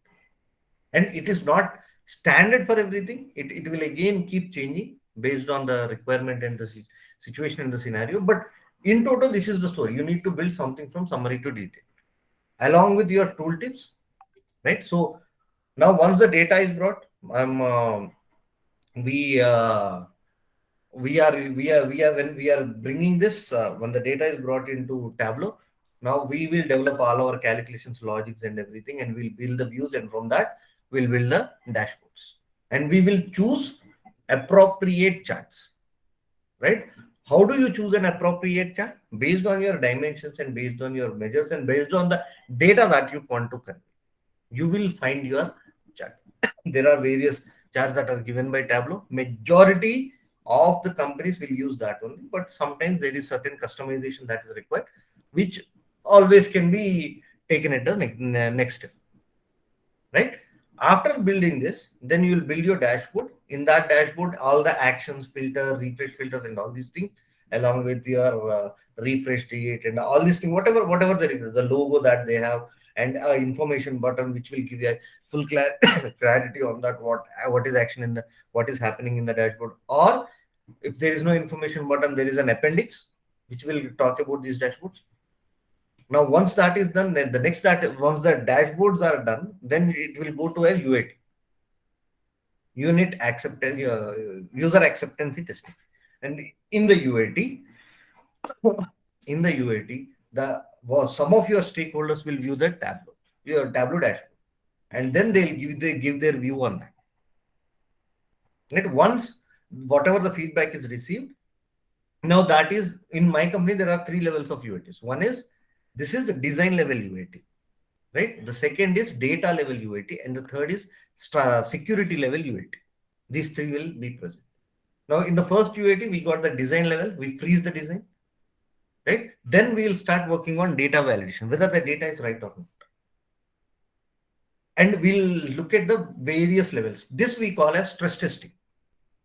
And it is not standard for everything. It will again keep changing based on the requirement and the situation and the scenario. But in total, this is the story. You need to build something from summary to detail along with your tooltips, right? So now once the data is brought, when we are bringing this, when the data is brought into Tableau, now we will develop all our calculations, logics, and everything, and we'll build the views, and from that we'll build the dashboards, and we will choose appropriate charts, right? How do you choose an appropriate chart? Based on your dimensions, and based on your measures, and based on the data that you want to convey, you will find your chart. There are various charts that are given by Tableau. Majority of the companies will use that only, but sometimes there is certain customization that is required, which always can be taken at the next step, right? After building this, then you will build your dashboard. In that dashboard, all the actions, filter, refresh filters, and all these things, along with your refresh date and all these things, whatever the logo that they have, and information button which will give you a full clarity on that, what is action in what is happening in the dashboard. Or if there is no information button, there is an appendix which will talk about these dashboards. Now, once that is done, then the next that once the dashboards are done, then it will go to a UAT, unit acceptance, user acceptance testing. And in the UAT, some of your stakeholders will view the Tableau, your Tableau dashboard, and then they give their view on that. Right? Once whatever the feedback is received, now that is in my company there are 3 levels of UATs. One is this is a design level UAT, right? The second is data level UAT, and the third is security level UAT. These 3 will be present. Now in the first UAT we got the design level, we freeze the design, right? Then we will start working on data validation, whether the data is right or not. And we'll look at the various levels. This we call as stress testing,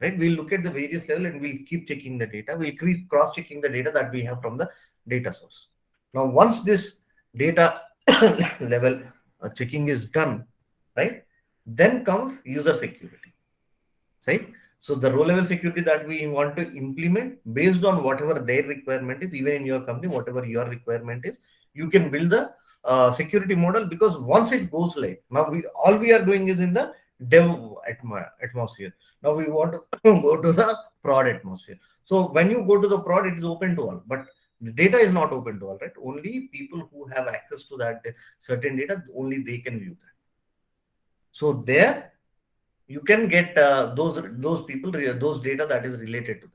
right? We'll look at the various level and we'll keep checking the data. We'll keep cross-checking the data that we have from the data source. Now, once this data level checking is done, right? Then comes user security, right? So the row level security that we want to implement based on whatever their requirement is, even in your company, whatever your requirement is, you can build the security model, because once it goes live, now all we are doing is in the dev atmosphere. Now we want to go to the prod atmosphere. So when you go to the prod, it is open to all, but the data is not open to all, right? Only people who have access to that certain data, only they can view that. So there you can get those people, those data that is related to that.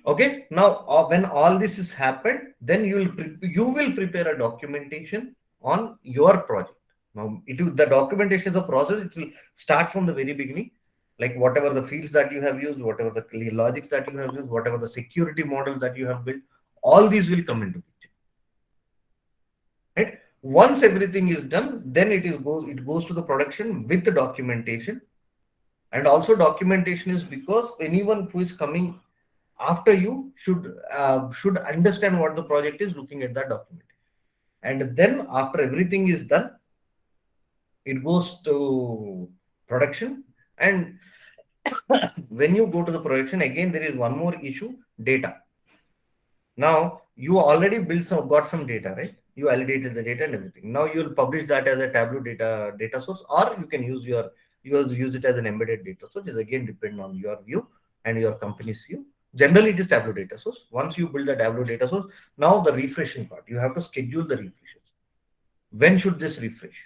Okay, now when all this is happened, then you will prepare a documentation on your project. Now the documentation is a process. It will start from the very beginning, like whatever the fields that you have used, whatever the logics that you have used, whatever the security models that you have built, all these will come into picture. Right? Once everything is done, then it goes to the production with the documentation. And also documentation is because anyone who is coming after you should understand what the project is looking at that document. And then after everything is done, it goes to production. And when you go to the production, again, there is one more issue, data. Now you already got some data, right? You validated the data and everything. Now you'll publish that as a Tableau data source, or you can use it as an embedded data source. It again depend on your view and your company's view. Generally, it is Tableau data source. Once you build a Tableau data source, now the refreshing part, you have to schedule the refreshes. When should this refresh?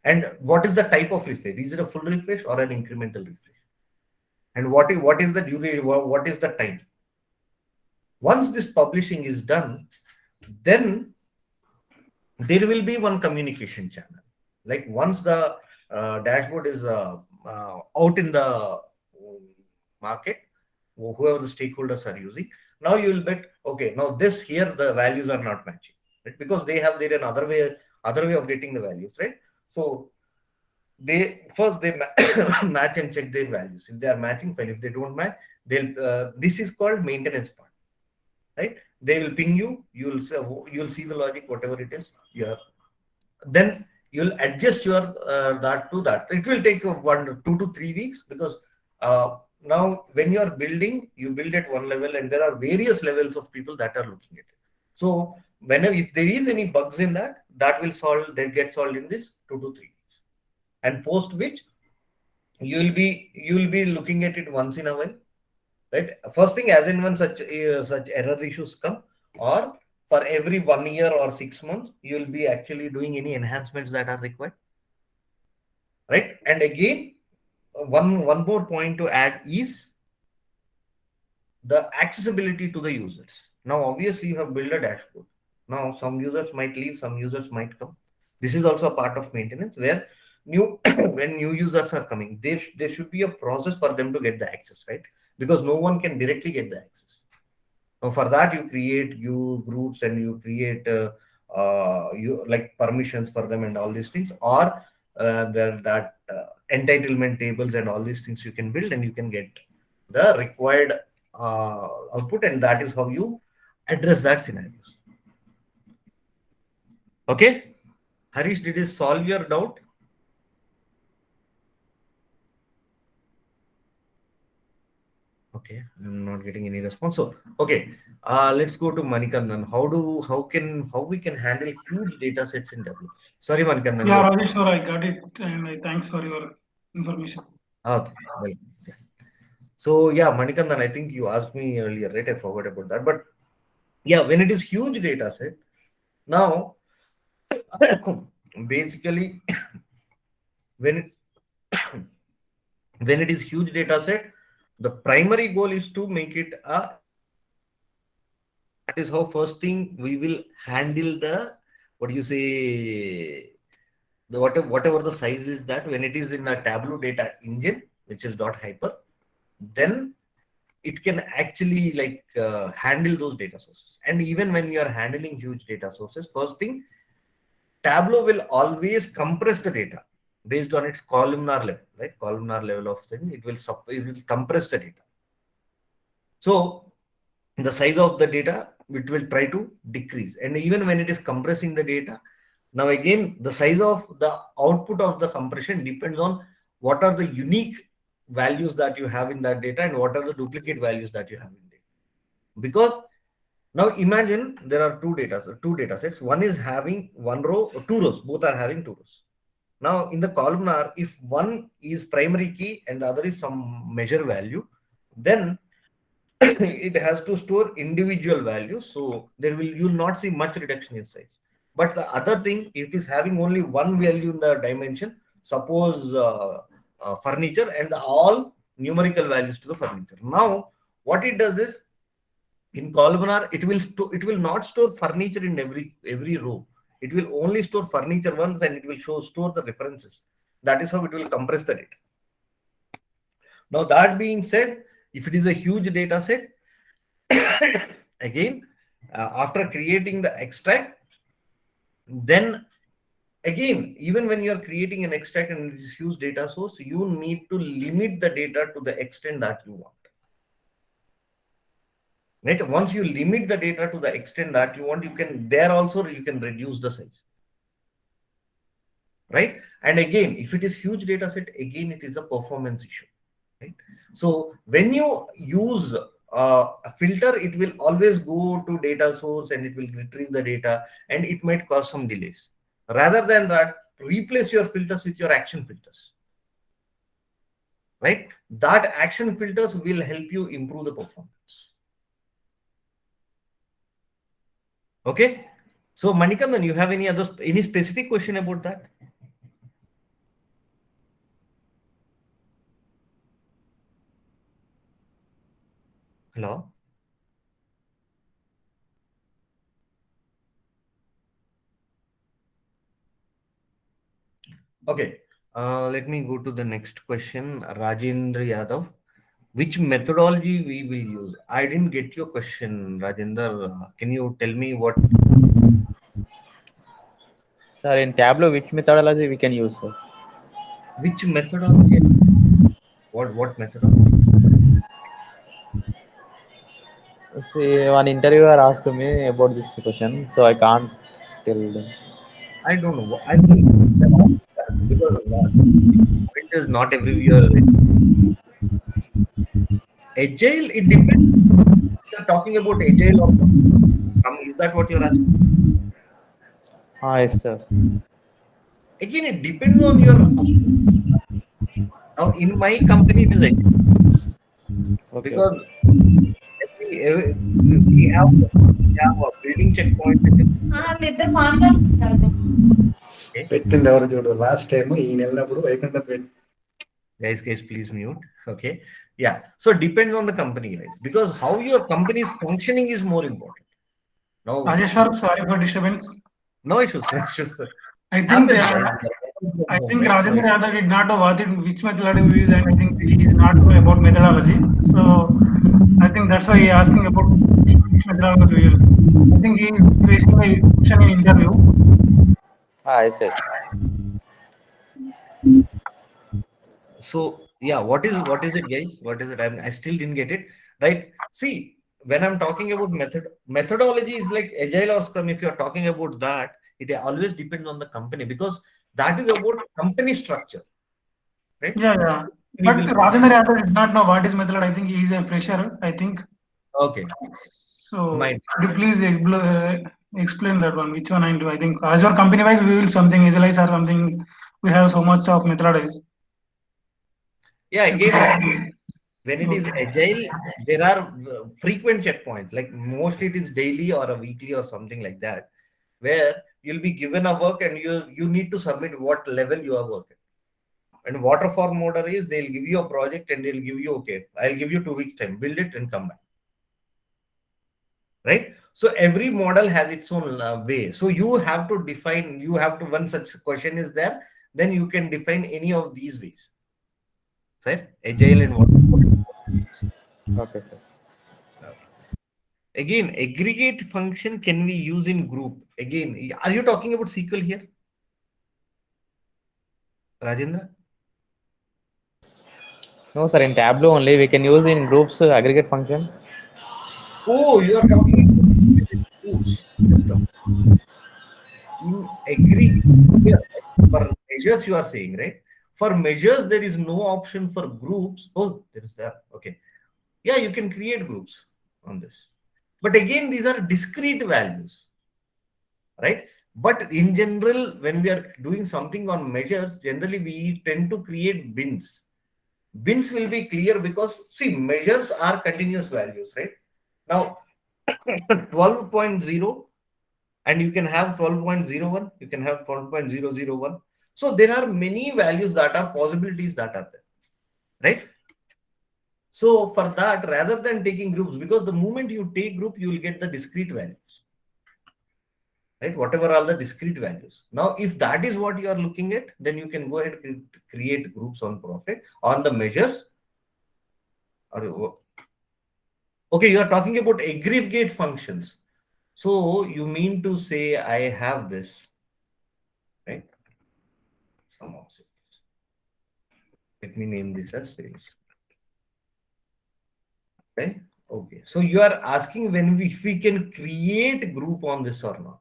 And what is the type of refresh? Is it a full refresh or an incremental refresh? And what is the duration? What is the time? Once this publishing is done, then there will be one communication channel. Like once the dashboard is out in the market, whoever the stakeholders are using, now you will bet, okay, now this here the values are not matching, right? Because they have their another way of getting the values, right? So they match and check their values. If they are matching, fine. If they don't match, they'll this is called maintenance part, right? They will ping you. You'll see the logic, whatever it is. Then you'll adjust your that to that. It will take 2 to 3 weeks, because now when you are building, you build at one level, and there are various levels of people that are looking at it. So if there is any bugs in that will get solved in this 2 to 3 weeks, and post which you'll be looking at it once in a while, right? First thing, as in when such error issues come, or for every 1 year or 6 months, you'll be actually doing any enhancements that are required, right? And again, one more point to add is the accessibility to the users. Now, obviously, you have built a dashboard. Now, some users might leave, some users might come. This is also a part of maintenance, where when new users are coming, there should be a process for them to get the access, right? Because no one can directly get the access. Now, for that, you create groups, and you create like permissions for them and all these things, or that entitlement tables and all these things you can build, and you can get the required output, and that is how you address that scenarios. Okay, Harish, did it solve your doubt? Okay, I'm not getting any response. So, okay, let's go to Manikandan. How we can handle huge data sets in W? Sorry, Manikandan. Yeah, Rajesh, sure, I got it, and thanks for your information. Okay, well, yeah. So yeah, Manikandan, I think you asked me earlier, right? I forgot about that. But yeah, when it is huge data set, now basically when it, when it is huge data set, the primary goal is to make it a, that is how first thing we will handle the, what do you say, the whatever the size is, that when it is in a Tableau data engine, which is .hyper, then it can actually like handle those data sources. And even when you are handling huge data sources, first thing, Tableau will always compress the data based on its columnar level, right? Columnar level of thing, it will compress the data. So the size of the data, it will try to decrease. And even when it is compressing the data, now again, the size of the output of the compression depends on what are the unique values that you have in that data and what are the duplicate values that you have in data. Because now imagine there are two data sets. One is having one row or two rows, both are having two rows. Now in the columnar, if one is primary key and the other is some measure value, then it has to store individual values. So you'll not see much reduction in size. But the other thing, it is having only one value in the dimension, suppose furniture, and all numerical values to the furniture. Now what it does is, in columnar, it will not store furniture in every row. It will only store furniture once, and it will store the references. That is how it will compress the data. Now that being said, if it is a huge data set, again, after creating the extract, then again, even when you are creating an extract and it is huge data source, you need to limit the data to the extent that you want. Right? Once you limit the data to the extent that you want, you can reduce the size. Right? And again, if it is huge data set, again, it is a performance issue. Right? So when you use a filter, it will always go to data source and it will retrieve the data, and it might cause some delays. Rather than that, replace your filters with your action filters. Right? That action filters will help you improve the performance. Okay. So Manikandan, you have any specific question about that? Hello. Okay. Let me go to the next question. Rajendra Yadav. Which methodology we will use? I didn't get your question, Rajendra. Can you tell me what? Sir, in Tableau, which methodology we can use, sir? Which methodology? What methodology? See, one interviewer asked me about this question, so I can't tell them. I don't know. I think because it is not everywhere. Agile, it depends. You're talking about agile or is that what you're asking? Yes, sir. Again, it depends on your. Now, in my company, it is agile. Okay. Because we have a building checkpoint. పెట్టింది ఎవరు చూడు last time ఈయన వెళ్ళినప్పుడు Vaikuntham Guys, please mute. Okay. Yeah. So depends on the company, guys, because how your company is functioning is more important. No. Rajesh, sir, sorry for disturbance. No issues. No issues, sir. I think Happens, Rajendra Yadav did not know which methodology we use, and I think he is not know about methodology. So I think that's why he is asking about which methodology we use. I think he is facing a question in interview. Yes, sir. So yeah, what is it, guys? What is it? I still didn't get it. Right? See, when I'm talking about methodology is like agile or scrum. If you're talking about that, it always depends on the company, because that is about company structure. Right? Yeah. But will. Rajendra Yadav did not know what is Method. I think he is a fresher. I think Okay. so. Might Could you please explain that one? Which one I do? I think as your company wise, we will something visualize or something. We have so much of methodologies. Yeah, again, when it is Okay. agile, there are frequent checkpoints. Like mostly it is daily or a weekly or something like that, where you'll be given a work and you need to submit what level you are working. And waterfall model is they'll give you a project and they'll give you, okay, I'll give you 2 weeks time, build it and come back. Right? So every model has its own way. So you have to define, you have to, when such question is there, then you can define any of these ways. Right? Agile and waterfall. Okay, sir. Okay. Again, aggregate function can we use in group? Again, are you talking about SQL here? Rajendra? No, sir. In Tableau only we can use in groups aggregate function. Oh, you are talking about groups. Just in aggregate. Yeah, for measures, you are saying, right? For measures, there is no option for groups. Oh, there is that. Okay. Yeah, you can create groups on this. But again, these are discrete values, right? But in general, when we are doing something on measures, generally we tend to create bins. Bins will be clear because, see, measures are continuous values, right? Now, 12.0, and you can have 12.01, you can have 12.001. So there are many values that are possibilities that are there, right? So for that, rather than taking groups, because the moment you take group, you will get the discrete values, right? Whatever are the discrete values. Now, if that is what you are looking at, then you can go ahead and create groups on Profit on the measures. Okay, you are talking about aggregate functions. So you mean to say I have this, right? Some of it. Let me name this as sales. Okay. Okay. So you are asking when if we can create group on this or not,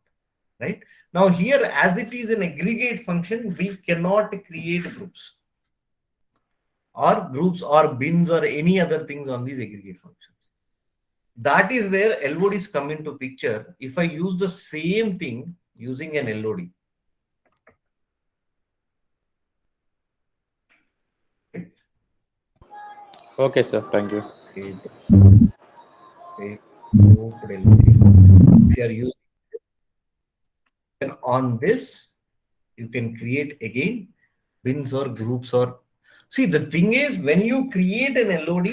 right? Now here, as it is an aggregate function, we cannot create groups or bins or any other things on these aggregate functions. That is where LODs come into picture. If I use the same thing using an LOD, Okay, sir. Thank you. if you are using, and on this, you can create again bins or groups or, see, the thing is when you create an LOD,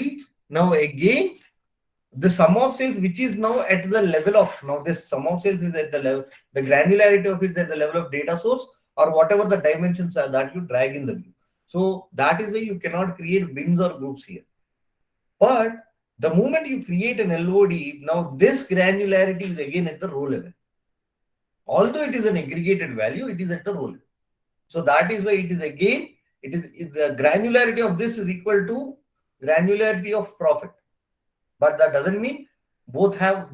now again, the sum of sales, which is now at the level of, now this sum of sales is at the level, the granularity of it is at the level of data source or whatever the dimensions are that you drag in the view. So that is why you cannot create bins or groups here. But the moment you create an LOD, now this granularity is again at the row level. Although it is an aggregated value, it is at the row level. So that is why it is again, it is the granularity of this is equal to granularity of profit. But that doesn't mean both are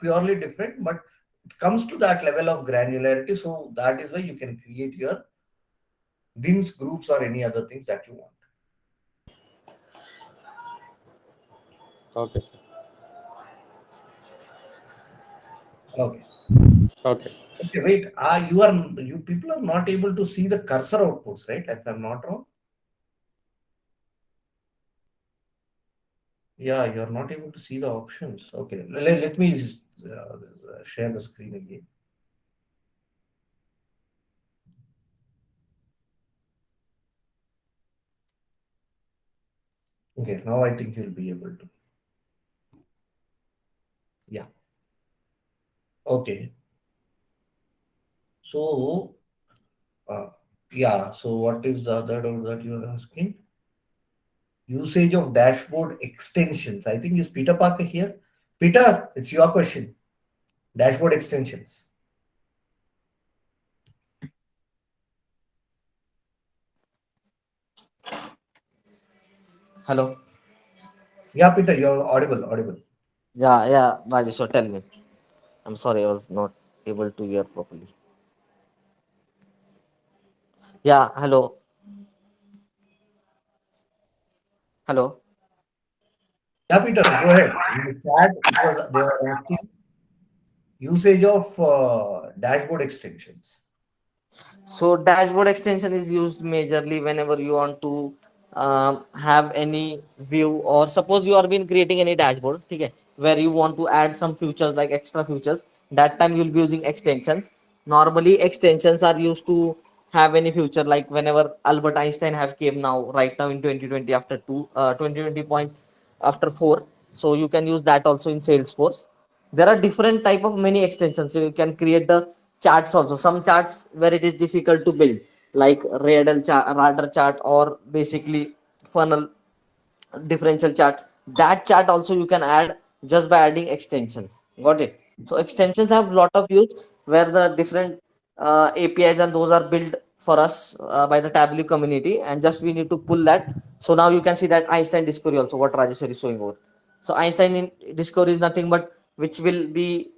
purely different, but it comes to that level of granularity. So that is why you can create your bins, groups, or any other things that you want. Okay, sir. Okay. Okay. Okay, wait. You people are not able to see the cursor outputs, right? If I'm not wrong. Yeah, you're not able to see the options. Okay, let me share the screen again. Okay, now I think you'll be able to. Yeah. Okay. So, yeah. So, what is the other doubt that you are asking? Usage of dashboard extensions. I think is Peter Parker here. Peter, it's your question. Dashboard extensions. Hello. Yeah, Peter, you're audible. Audible. Yeah, Rajesh, so tell me. I'm sorry, I was not able to hear properly. Yeah, hello. Hello. Yeah, Peter, go ahead. In the chat, they were asking usage of dashboard extensions. So dashboard extension is used majorly whenever you want to have any view, or suppose you are been creating any dashboard, okay, where you want to add some features like extra features. That time you'll be using extensions. Normally extensions are used to have any future, like whenever Albert Einstein have came now right now in 2020 after 2020 point after 4. So you can use that also in Salesforce. There are different type of many extensions, so you can create the charts also. Some charts where it is difficult to build, like radar chart, or basically funnel differential chart. That chart also you can add just by adding extensions. Got it? So extensions have lot of use, where the different APIs and those are built for us by the Tableau community, and just we need to pull that. So now you can see that Einstein discovery also, what Rajeshwari is showing over. So Einstein in discovery is nothing but which will be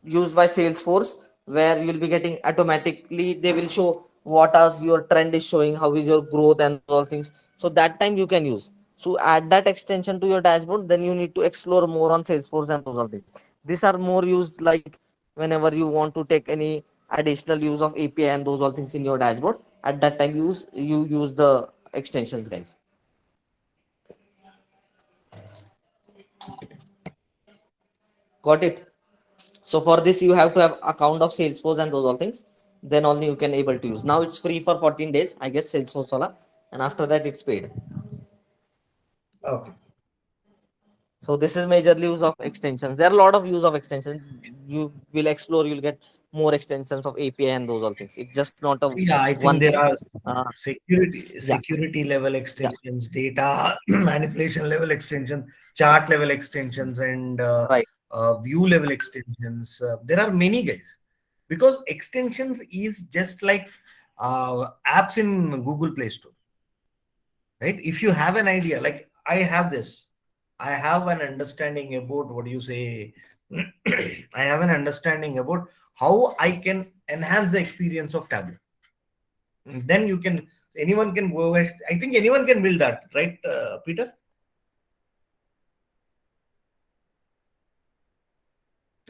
used by Salesforce, where you'll be getting automatically, they will show what as your trend is showing, how is your growth and all things. So that time you can use. So add that extension to your dashboard, then you need to explore more on Salesforce and those all things. These are more used like whenever you want to take any additional use of API and those all things in your dashboard. At that time you use the extensions, guys. Got it? So for this you have to have account of Salesforce and those all things, then only you can able to use. Now it's free for 14 days, I guess, Salesforce wala, and after that it's paid. Okay. So this is majorly use of extensions. There are a lot of use of extensions. You will explore, you'll get more extensions of API and those all things. It's just not a Yeah, I one think there thing. are Uh, yeah, security level yeah, extensions, data manipulation level extensions, chart level extensions, and right. view level extensions. There are many, guys, because extensions is just like apps in Google Play Store, right? If you have an idea, like I have this, I have an understanding about what you say. I have an understanding about how I can enhance the experience of Tableau. Then you can, anyone can go ahead. I think anyone can build that, right, Peter?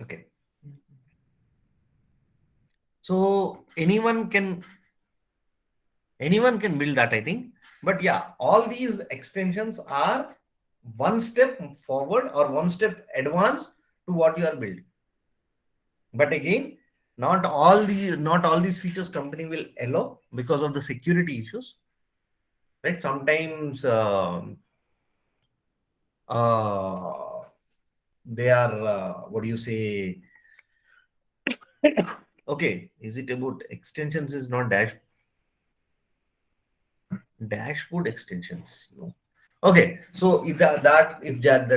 Okay. So anyone can build that, I think. But yeah, all these extensions are one step forward or one step advance to what you are building. But again, not all these features company will allow because of the security issues, right? Sometimes they are what do you say? Okay, is it about extensions? Is not dashboard extensions? No. Okay, so if the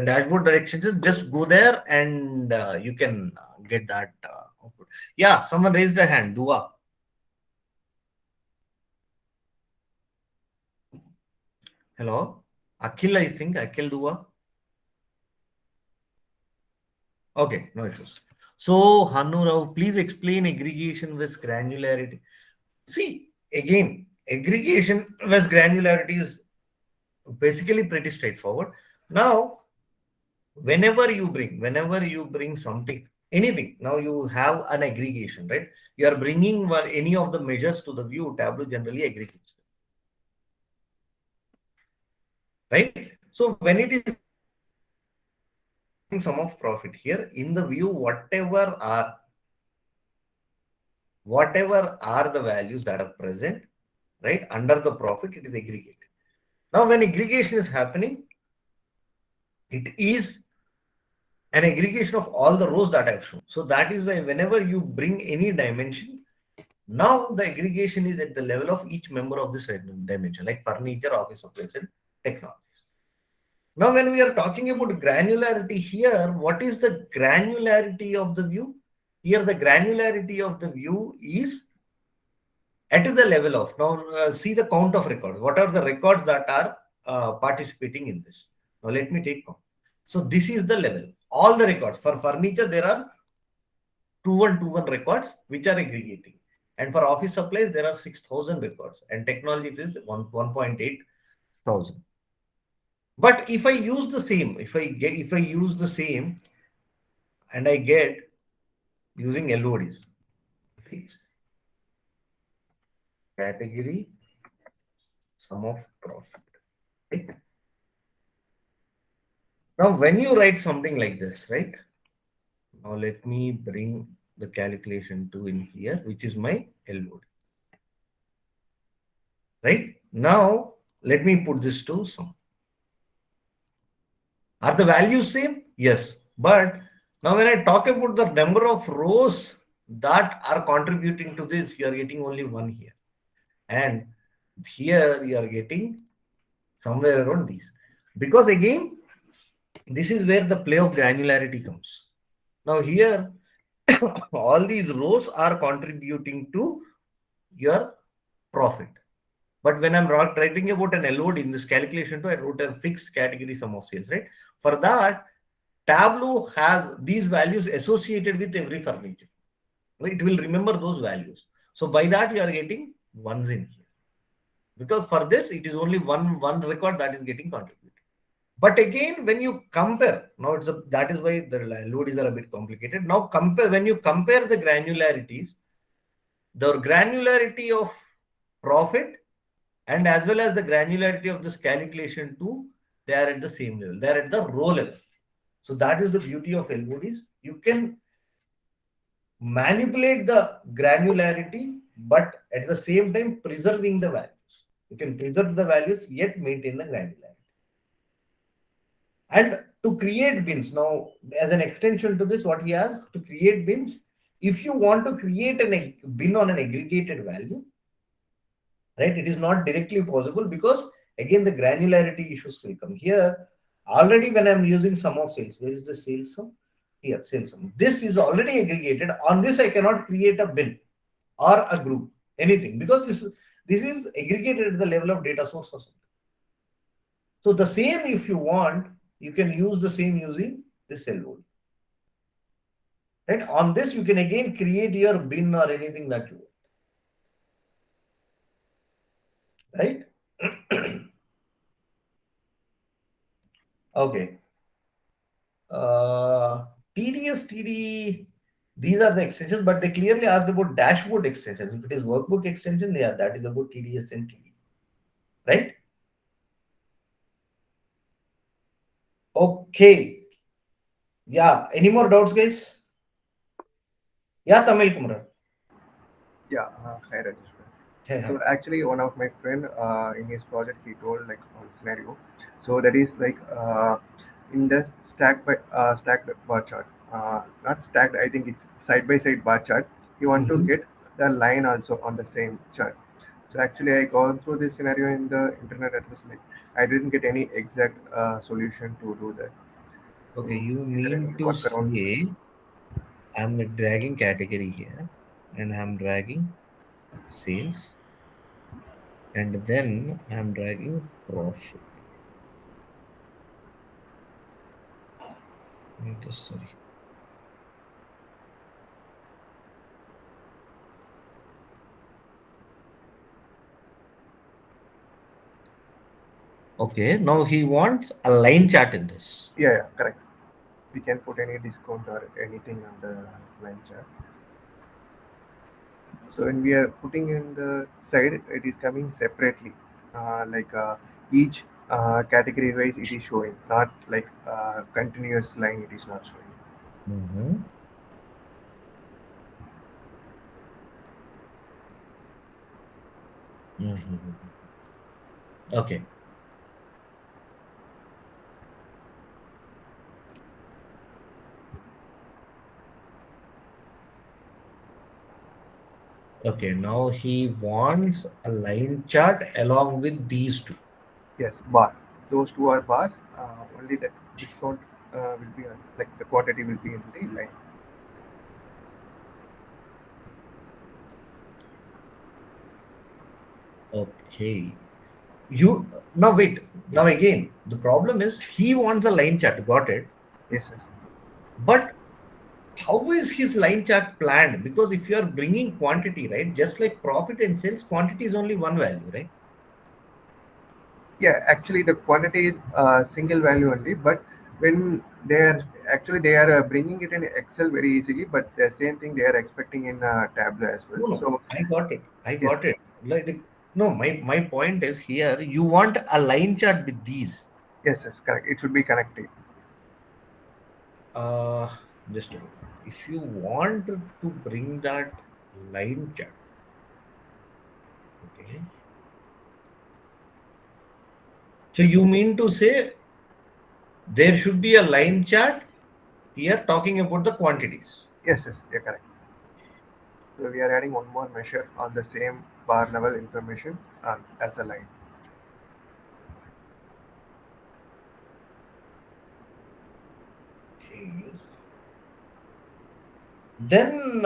dashboard directions, just go there and you can get that output. Yeah, someone raised a hand. Dua. Hello, Akhil. I think Akhil Dua. Okay, no issues. So Hanu Rao, please explain aggregation with granularity. See, again, aggregation with granularity is basically pretty straightforward. Now, whenever you bring something, anything, now you have an aggregation, right? You are bringing any of the measures to the view. Tableau generally aggregates, right? So when it is sum of profit here in the view, whatever are the values that are present, right, under the profit, it is aggregated. Now when aggregation is happening, it is an aggregation of all the rows that I've shown. So that is why whenever you bring any dimension, now the aggregation is at the level of each member of this dimension, like furniture, office supplies, and technologies. Now when we are talking about granularity here, what is the granularity of the view? Here the granularity of the view is at the level of, now see the count of records. What are the records that are participating in this? Now let me take count. So this is the level. All the records for furniture, there are 2121 records which are aggregating. And for office supplies, there are 6,000 records. And technology, it is 1.8 thousand. But if I use the same, if I use the same and I get using LODs, fixed category sum of profit. Right? Now, when you write something like this, right? Now let me bring the calculation to in here, which is my LOD. Right? Now, let me put this to sum. Are the values same? Yes. But now when I talk about the number of rows that are contributing to this, you are getting only one here. And here you are getting somewhere around these. Because again, this is where the play of granularity comes. Now here, all these rows are contributing to your profit. But when I'm writing about an LOD in this calculation too, I wrote a fixed category sum of sales, right? For that, Tableau has these values associated with every furniture. It will remember those values. So by that, you are getting ones in here. Because for this, it is only one record that is getting contributed. But again, when you compare, now that is why the LODs are a bit complicated. Now when you compare the granularities, the granularity of profit and as well as the granularity of this calculation too, they are at the same level. They are at the row level. So that is the beauty of LODs. You can manipulate the granularity, but at the same time preserving the values. You can preserve the values yet maintain the granularity. And to create bins, now as an extension to this, what he has to create bins, if you want to create a bin on an aggregated value, right, it is not directly possible because again the granularity issues will come here. Already when I'm using sum of sales, where is the sales sum? Here, sales sum. This is already aggregated. On this, I cannot create a bin or a group, anything, because this is aggregated at the level of data source or something. So the same, if you want, you can use the same using this LOD. Right? On this, you can again create your bin or anything that you want. Right? Okay. TDS, TD, these are the extensions, but they clearly asked about dashboard extensions. If it is workbook extension, yeah, that is about TDS and TD. Right? Okay. Yeah. Any more doubts, guys? Yeah, Tamil Kumar. Yeah, hi Rajesh. So actually, one of my friend in his project, he told like one scenario. So that is like in the stacked bar chart, not stacked. I think it's side by side bar chart. You want to get the line also on the same chart. So actually, I gone through this scenario in the internet. It was like I didn't get any exact solution to do that. Okay, you mean to say I'm dragging category here and I'm dragging sales and then I'm dragging profit. Sorry. Okay, now he wants a line chart in this. Yeah, correct. We can put any discount or anything on the line chart. So when we are putting in the side, it is coming separately, each category wise it is showing, not like continuous line it is not showing. Okay. Okay, now he wants a line chart along with these two. Yes, bar. Those two are bars. Only the discount will be on, like the quantity will be in the line. Okay. You now wait. Now again, the problem is he wants a line chart. Got it? Yes, sir. But how is his line chart planned? Because if you are bringing quantity, right, just like profit and sales, quantity is only one value, right? Yeah, actually the quantity is single value only, but when they are bringing it in Excel very easily, but the same thing they are expecting in Tableau as well. No, no, So I got it. I yes, got it. No, my point is here. You want a line chart with these. yes, correct. It should be connected. Uh, just a moment. If you want to bring that line chart, okay. So you mean to say there should be a line chart here talking about the quantities. Yes, yeah, correct. So we are adding one more measure on the same bar level information as a line. Okay. Then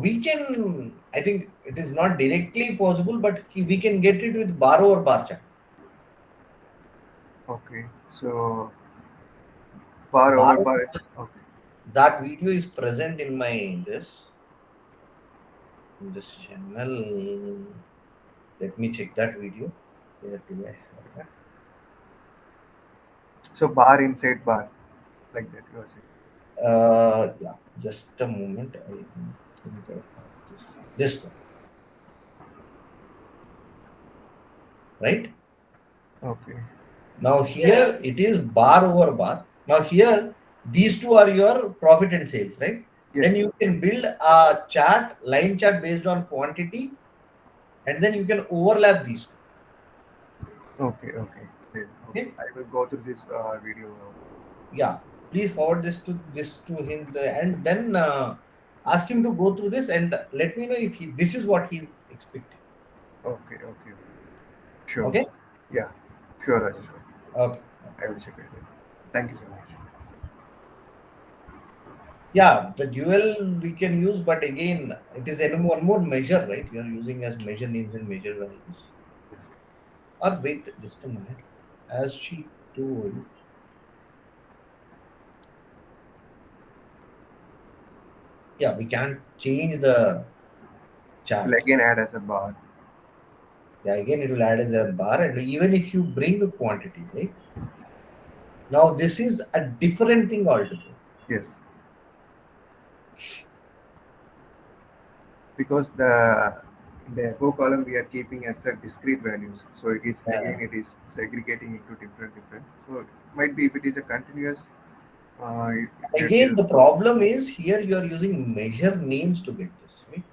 we can, I think it is not directly possible, but we can get it with bar over bar chart. Okay, so bar Bar over over bar. bar, Okay, that video is present in my this channel. Let me check that video. Where do I have that? so bar inside bar, like that you are saying. Yeah, just a moment. I don't think I have this one, right? Okay. Now here it is bar over bar. Now here these two are your profit and sales, right? Yes. Then you can build a chart, line chart based on quantity, and then you can overlap these two. Okay. Okay. Okay. Okay. I will go through this video. Yeah. Please forward this to him, and then ask him to go through this and let me know if this is what he's expecting. Okay. Okay. Sure. Okay. Yeah. Sure, Rajesh. Okay. I will check it. Thank you so much. Yeah, the dual we can use, but again, it is one more measure, right? You are using as measure names and measure values. Or wait, just a minute. As she told, yeah, we can't change the Will chart. again add as a bar. Yeah, again, it will add as a bar, and even if you bring a quantity, right? Now, this is a different thing altogether. Yes. Because the above column we are keeping as a discrete values, so it is again it is segregating into different. So it might be if it is a continuous. Again, the problem is here you are using measure names to get this, right?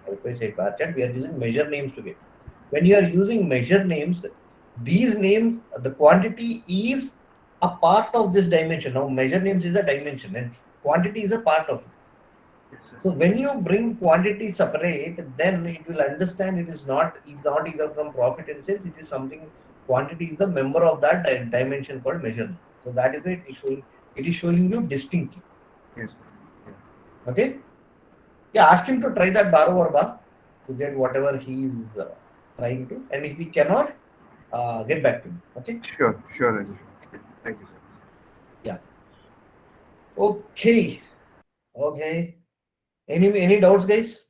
If I say bar chart, we are using measure names to get. When you are using measure names, these names, the quantity is a part of this dimension. Now, measure names is a dimension and quantity is a part of it. So when you bring quantity separate, then it will understand it is not either from profit and sales. It is something. Quantity is the member of that dimension called measure. So that is why it is showing you distinctly. Yes. Okay. Yeah, ask him to try that bar over bar to get whatever he is trying to, and if he cannot, get back to me. Okay. Sure, Rajesh. Thank you so much. Yeah. Okay. Okay. Any doubts, guys?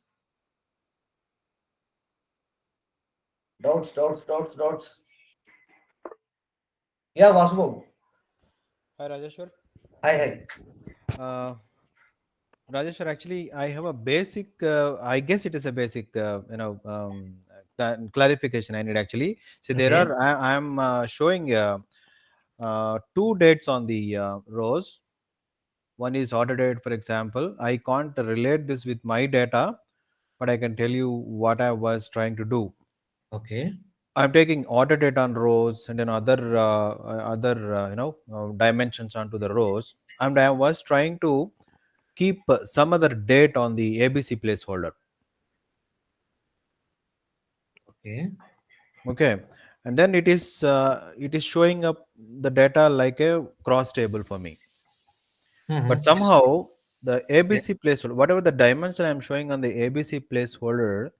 Doubts. Yeah, Vasubabu. Hi, Rajeshwar. Hi. Rajeshwar, actually, I have a basic, I guess it is a basic, clarification I need actually. So there Okay. are, I am showing two dates on the rows. One is order date, for example. I can't relate this with my data, but I can tell you what I was trying to do. Okay. I'm taking order date on rows and then other dimensions onto the rows. And I was trying to keep some other date on the ABC placeholder. Okay, and then it is showing up the data like a cross table for me. But somehow the ABC placeholder, whatever the dimension I'm showing on the ABC placeholder,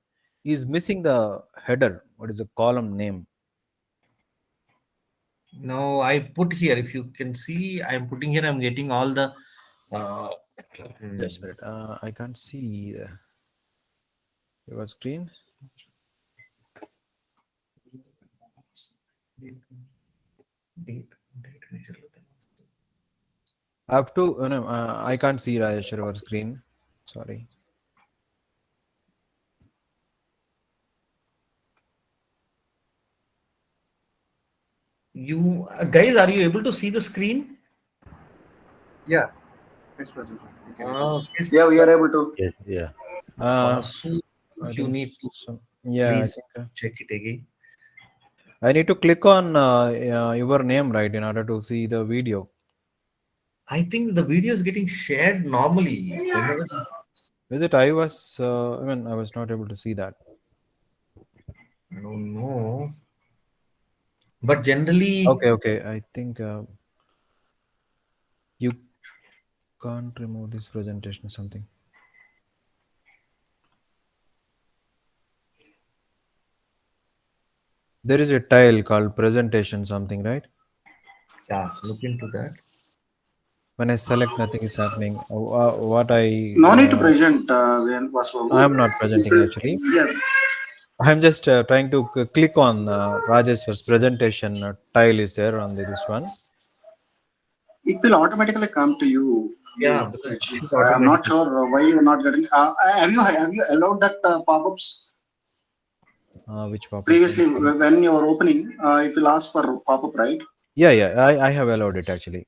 is missing the header. What is the column name? Now I put here. If you can see, I'm putting here. I'm getting all the. Just a minute. I can't see your screen. Date measure. I have to, no, I can't see Rajesh your screen. Sorry. You guys, are you able to see the screen? Yeah. Yes, Pradyut, we can able to. Yes, Yeah, we are able to. Yes, yeah. Vasu, I you think need to yeah, please check it again. I need to click on your name, right, in order to see the video. I think the video is getting shared normally. Whenever Is it? I was, I was not able to see that. I don't know, but generally, Okay. I think you can't remove this presentation or something. There is a tile called presentation something, right? yeah, look into that. When I select, nothing is happening. What I No need to present, I am not presenting actually. Yeah. I'm just trying to click on Rajeshwar's presentation tile is there on this one. It will automatically come to you. Yeah, because it should I'm not automatically. sure why you're not getting. Have you allowed that pop-ups Which pop-up? previously when you are opening? It will ask for pop-up, right? Yeah. I have allowed it actually.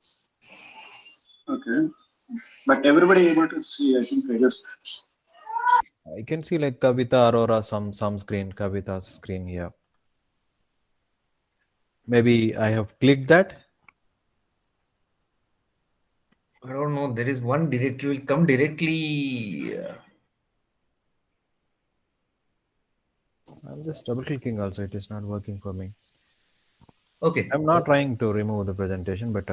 Okay, but everybody able to see. I think I just. I can see like Kavita Aurora some screen, Kavita's screen here. Maybe I have clicked that. I don't know. There is one directly will come directly. I'm just double clicking also. It is not working for me. Okay. I'm not trying to remove the presentation, but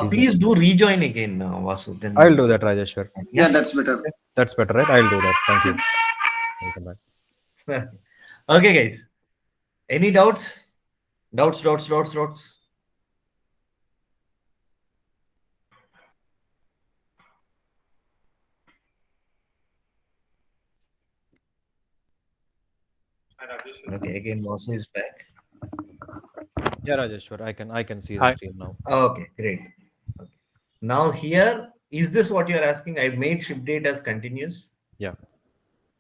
please do rejoin again, Vasu. Then I'll do that, Rajeshwar. Yeah, that's better. That's better, right? I'll do that. Thank you. Welcome back. Okay, guys. Any doubts? Doubts. Okay, again, Vasu is back. Yeah, Rajeshwar, I can see the Hi. screen now. Okay, great. Okay. Now here, is this what you're asking? I've made ship date as continuous. Yeah.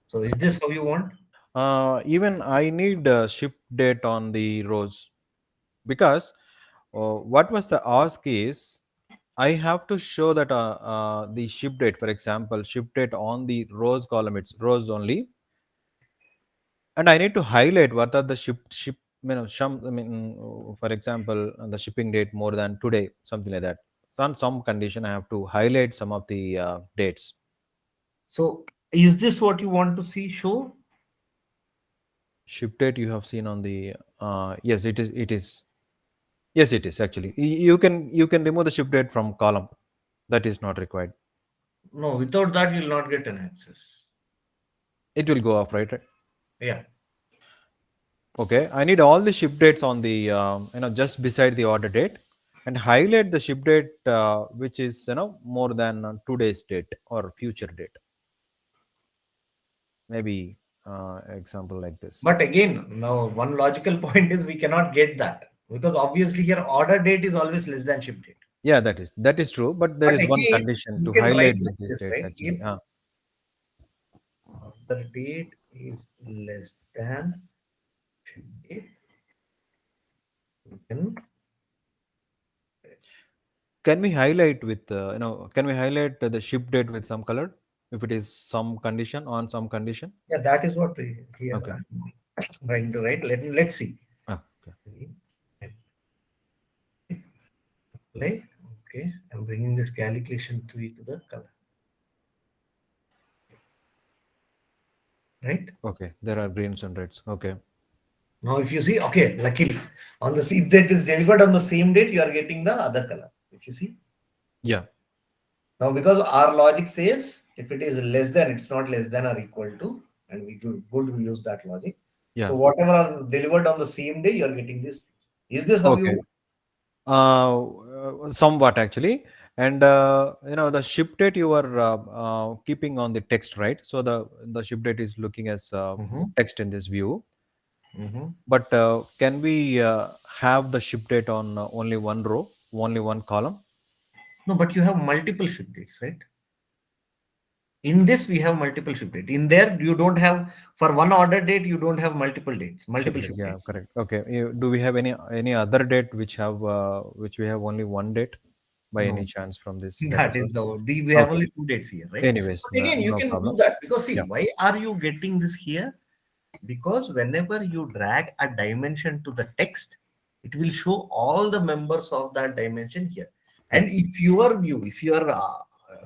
So is this how you want? Even I need ship date on the rows because what was the ask is I have to show that the ship date, for example, ship date on the rows column, it's rows only, and I need to highlight what are the ship for example, the shipping date more than today, something like that. So on some condition, I have to highlight some of the dates. So is this what you want to see show? Ship date you have seen on the yes, it is. Yes, it is actually. You can remove the ship date from column. That is not required. No, without that you'll not get an access. It will go off, right? Yeah. Okay, I need all the ship dates on the just beside the order date, and highlight the ship date which is more than today's date or future date. Maybe example like this. But again, now one logical point is we cannot get that because obviously here order date is always less than ship date. Yeah, that is true. But there is one condition to highlight these dates actually. The date is less than ship date. Can we highlight with can we highlight the ship date with some color if it is some condition on some condition? Yeah, that is what we here okay. Trying to write. Let's see. Okay. Okay, I'm bringing this calculation to the color. Right? Okay, there are greens and reds. Okay. Now, if you see, okay, luckily on the if that is delivered on the same date, you are getting the other color. If you see. Yeah. Now, because our logic says if it is less than, it's not less than or equal to, and we use that logic. Yeah. So whatever are delivered on the same day, you are getting this. Is this how you? Somewhat actually. And the ship date you are keeping on the text, right? So the ship date is looking as text in this view. But can we have the ship date on only one row, only one column? No, but you have multiple ship dates, right? In this, we have multiple ship date. In there, you don't have, for one order date, you don't have multiple dates, multiple ship Yeah, dates. correct. Okay. Do we have any other date which we have only one date by any No. chance from this? That is we have only 2 dates here, right? Anyways, But again, you no can do problem. that because see, Yeah. why are you getting this here? Because whenever you drag a dimension to the text, it will show all the members of that dimension here. And if your view, if your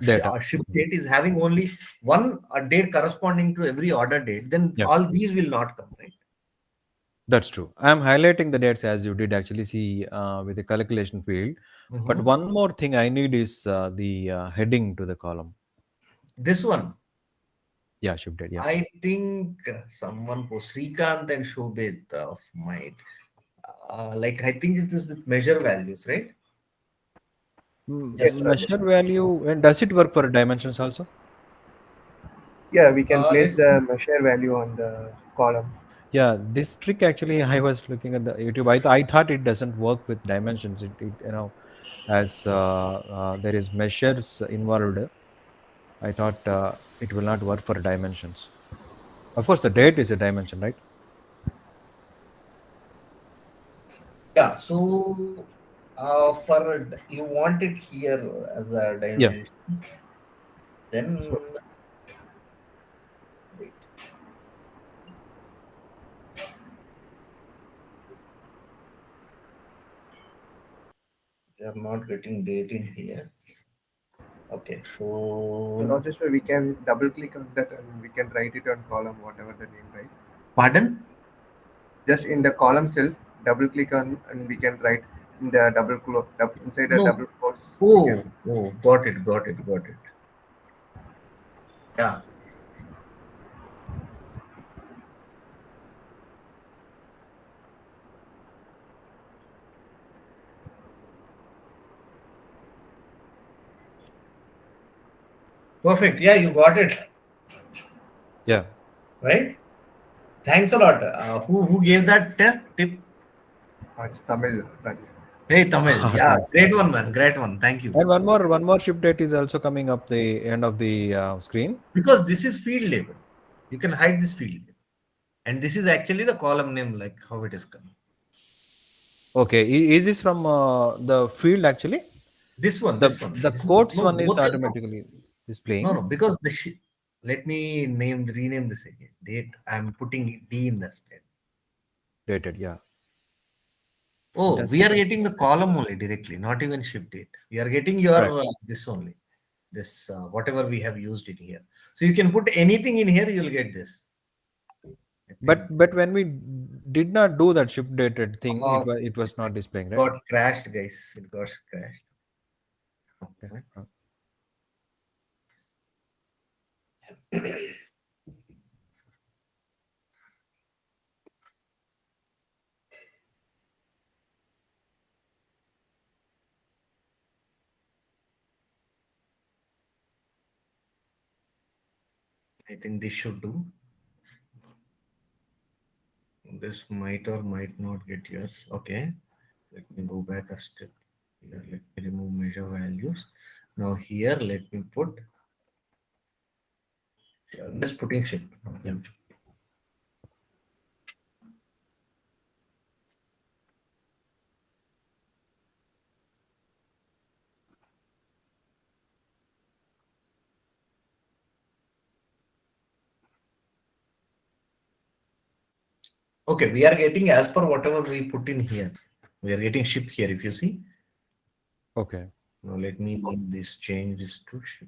Data. ship date is having only one date corresponding to every order date, then Yeah. all these will not come, right? That's true. I'm highlighting the dates as you did actually see with the calculation field. But Mhm. one more thing I need is the heading to the column. This one, Yeah, ship date. Yeah. I think someone post Srikant and Shobit of might. Like I think it is with measure values, right? Yes, Measure value, and does it work for dimensions also? Yeah, we can place let's the measure value on the column. Yeah, this trick actually, I was looking at the YouTube. I thought it doesn't work with dimensions. As there is measures involved, I thought it will not work for dimensions. Of course, the date is a dimension, right? Yeah, so you want it here as a dimension. Then wait. We are not getting date in here. Okay, so Just we can double click on that and we can write it on column, whatever the name, right? pardon? Just in the column cell, double click on and we can write in the inside the No. double quotes. Oh, got it. Yeah. Perfect. Yeah, you got it. Yeah. Right? Thanks a lot. Who gave that tip? It's Tamil. Hey, Tamil. Yeah, Thanks. great one, man. Great one. Thank you. And one more ship date is also coming up the end of the screen. Because this is field label. You can hide this field label. And this is actually the column name, like how it is coming. Okay, is this from the field actually? This one. The quotes one is automatically displaying. No, because let me rename this again. Date. I'm putting D in the stead. Dated, yeah. Oh, we are getting the column only directly, not even ship date. We are getting your this only. This whatever we have used it here. So you can put anything in here, you'll get this. But when we did not do that ship dated thing, it was not displaying, right? Got crashed, guys. It got crashed. Okay. I think this should do. This might or might not get yours. Okay. Let me go back a step. Here, let me remove measure values. Now here, let me put. Just putting ship. Yeah. Okay, we are getting as per whatever we put in here. We are getting ship here, if you see. Okay. Now let me change this to ship.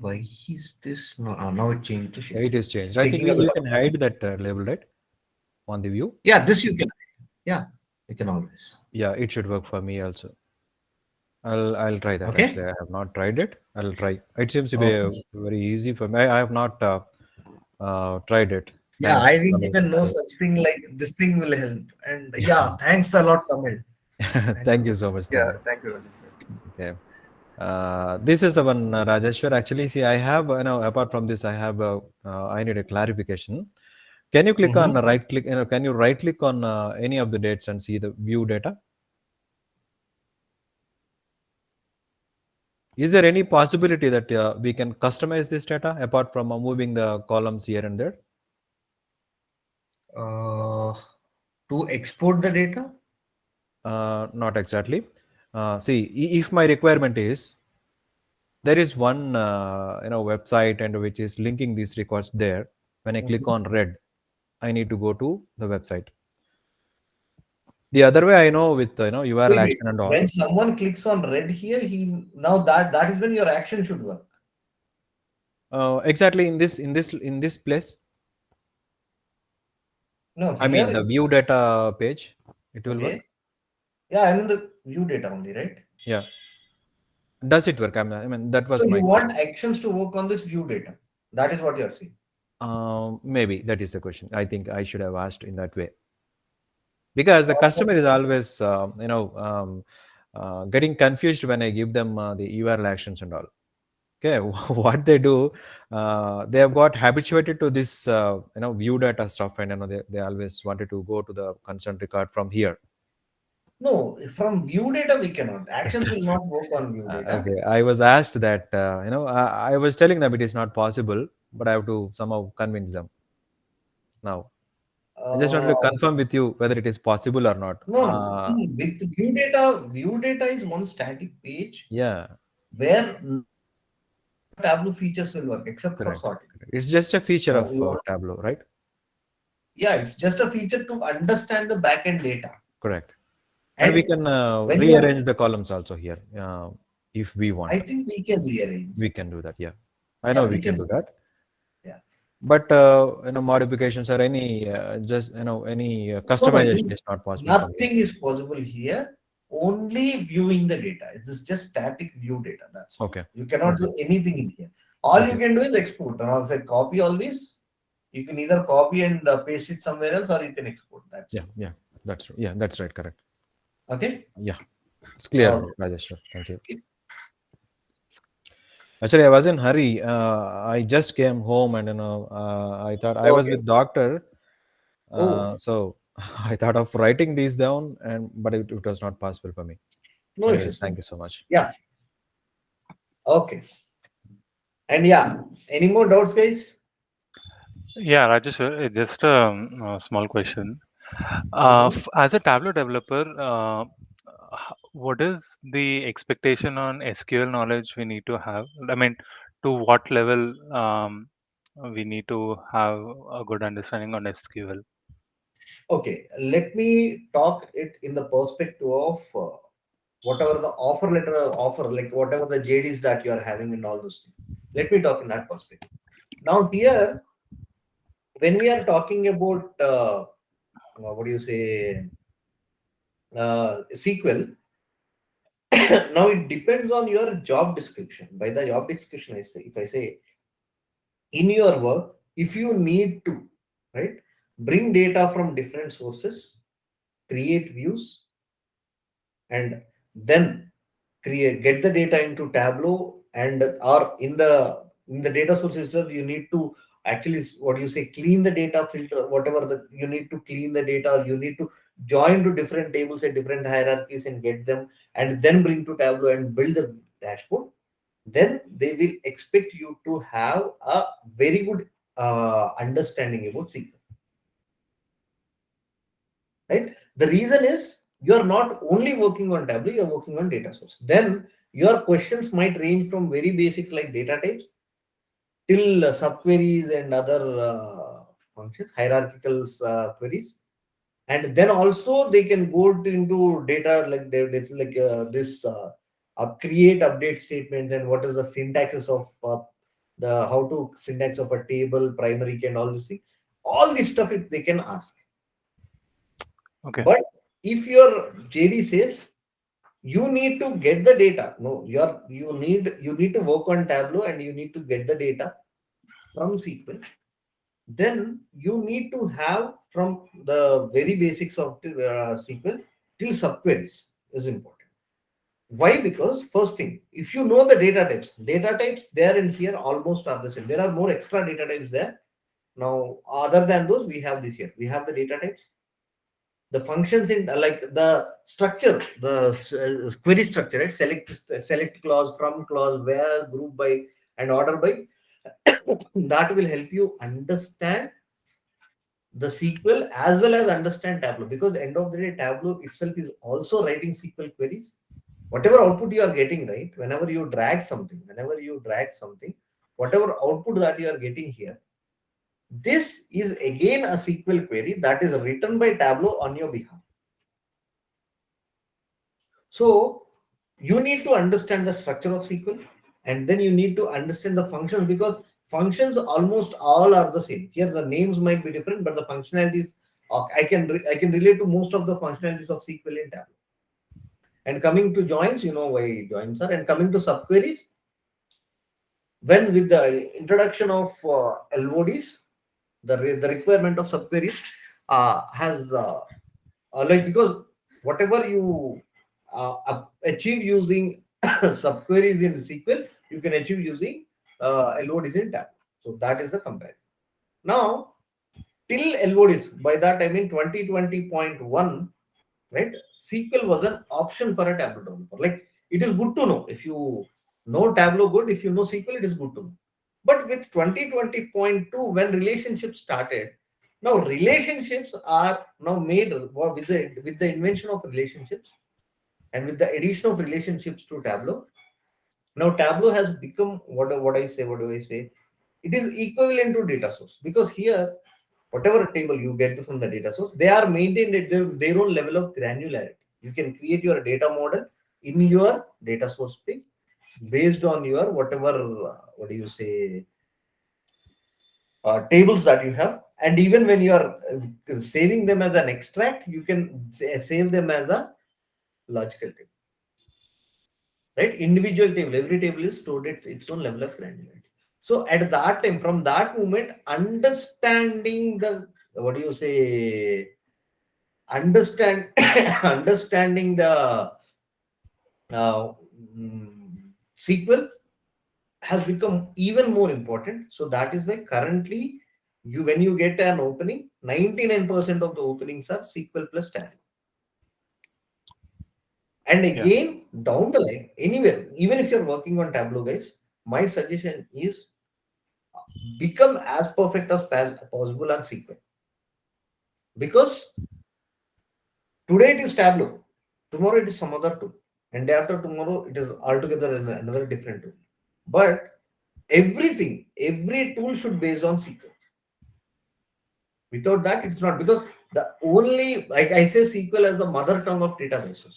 Why is this now it changed to ship? It is changed. I think you can hide that label, right? On the view. Yeah, this you can. Yeah, you can always. Yeah, it should work for me also. I'll try that. Okay. Actually, I have not tried it. I'll try. It seems to be very easy for me. I have not tried it. Yeah, Thanks, I didn't Tamil. even know such thing like this thing will help. And yeah, thanks a lot, Tamil. Thank you so much. Yeah, Tamil. thank you. Okay. This is the one, Rajeshwar. Actually, see, I have, apart from this, I have, I need a clarification. Can you click on right click, can you right click on any of the dates and see the view data? Is there any possibility that we can customize this data apart from moving the columns here and there? To export the data? Not exactly. See, if my requirement is, there is one website and which is linking these records there. When I click on red, I need to go to the website. The other way, I know with URL action and all. When someone clicks on red here, now that is when your action should work. Exactly in this place. No, I mean the view data page. It will work. Yeah, I'm in the view data only, right? Yeah. Does it work? I mean that was so my. You want actions to work on this view data. That is what you're saying. Maybe that is the question. I think I should have asked in that way. Because the customer is always, getting confused when I give them the URL actions and all. Okay, what they do, they have got habituated to this, view data stuff, and they always wanted to go to the consent record from here. No, from view data we cannot. Actions will not work on view data. Okay, I was asked that, I was telling them it is not possible, but I have to somehow convince them. Now, I just wanted to confirm with you whether it is possible or not. No, with view data is one static page. Yeah. Where Tableau features will work except for sorting. It's just a feature of Tableau, right? Yeah, it's just a feature to understand the backend data. Correct. And we can rearrange the columns also here if we want. I think we can rearrange. We can do that, yeah. I know we can do that. Yeah. But modifications or any any customization is not possible. Nothing is possible here. Only viewing the data. It's just static view data. That's okay. You cannot do anything in here. All you can do is export. Now, if I copy all this, you can either copy and paste it somewhere else, or you can export that. Yeah, that's true. Yeah, that's right. Correct. Okay. Yeah, it's clear, Rajeshwar. Thank you. Actually, I was in hurry. I just came home, and I thought I was with doctor. So I thought of writing these down, but it was not possible for me. No Anyways, issues. thank you so much. Yeah. Okay. And yeah, any more doubts, guys? Yeah, Rajesh, just a small question. As a Tableau developer, what is the expectation on SQL knowledge we need to have? I mean, to what level we need to have a good understanding on SQL? Okay, let me talk it in the perspective of whatever the offer letter like whatever the JDs that you are having and all those things. Let me talk in that perspective. Now here, when we are talking about what do you say, SQL, now it depends on your job description. By the job description, if I say in your work, if you need to, right, bring data from different sources, create views, and then get the data into Tableau, and or in the data source itself, you need to actually, what do you say, clean the data, filter whatever you need to clean the data, or you need to join to different tables and different hierarchies and get them, and then bring to Tableau and build the dashboard. Then they will expect you to have a very good understanding about SQL. Right? The reason is you're not only working on Tableau, you're working on data source. Then your questions might range from very basic like data types till subqueries and other functions, hierarchical queries. And then also they can go into data like this create update statements, and what is the syntaxes of the how to syntax of a table, primary key, and all this thing. All this stuff they can ask. Okay. But if your JD says you need to get the data, no, you need to work on Tableau and you need to get the data from SQL, then you need to have from the very basics of SQL till subqueries is important. Why? Because first thing, if you know the data types there and here almost are the same. There are more extra data types there. Now, other than those, we have this here. We have the data types, the functions in like the structure, the query structure, right? Select clause, from clause, where, group by, and order by. That will help you understand the SQL as well as understand Tableau, because end of the day, Tableau itself is also writing SQL queries. Whatever output you are getting, right? Whenever you drag something, whatever output that you are getting here, this is again a SQL query that is written by Tableau on your behalf. So you need to understand the structure of SQL, and then you need to understand the functions, because functions almost all are the same. Here the names might be different, but the functionalities I can relate to most of the functionalities of SQL in Tableau. And coming to joins, you know why joins are, and coming to subqueries, when with the introduction of LODs, the requirement of subqueries has like, because whatever you achieve using subqueries in SQL, you can achieve using LODs in Tableau. So that is the comparison. Now, till LODs, by that I mean 2020.1, right? SQL was an option for a Tableau developer. Like, it is good to know. If you know Tableau good, if you know SQL, it is good to know. But with 2020.2, when relationships started, now relationships are now made with the invention of relationships and with the addition of relationships to Tableau. Now Tableau has become what do I say? It is equivalent to data source, because here whatever table you get from the data source, they are maintained at their own level of granularity. You can create your data model in your data source page based on your whatever tables that you have, and even when you are saving them as an extract, you can save them as a logical table, right? Individual table, every table is stored at its own level of granularity. So at that time, from that moment, understanding the understanding the uh, SQL has become even more important. So that is why currently, when you get an opening, 99% of the openings are SQL plus Tally. And again, down the line, anywhere, even if you're working on Tableau, guys, my suggestion is become as perfect as possible on SQL. Because today it is Tableau, tomorrow it is some other tool, and day after tomorrow it is altogether another different tool. But every tool should base on SQL. Without that, it's not, because the only, like I say, SQL as the mother tongue of databases,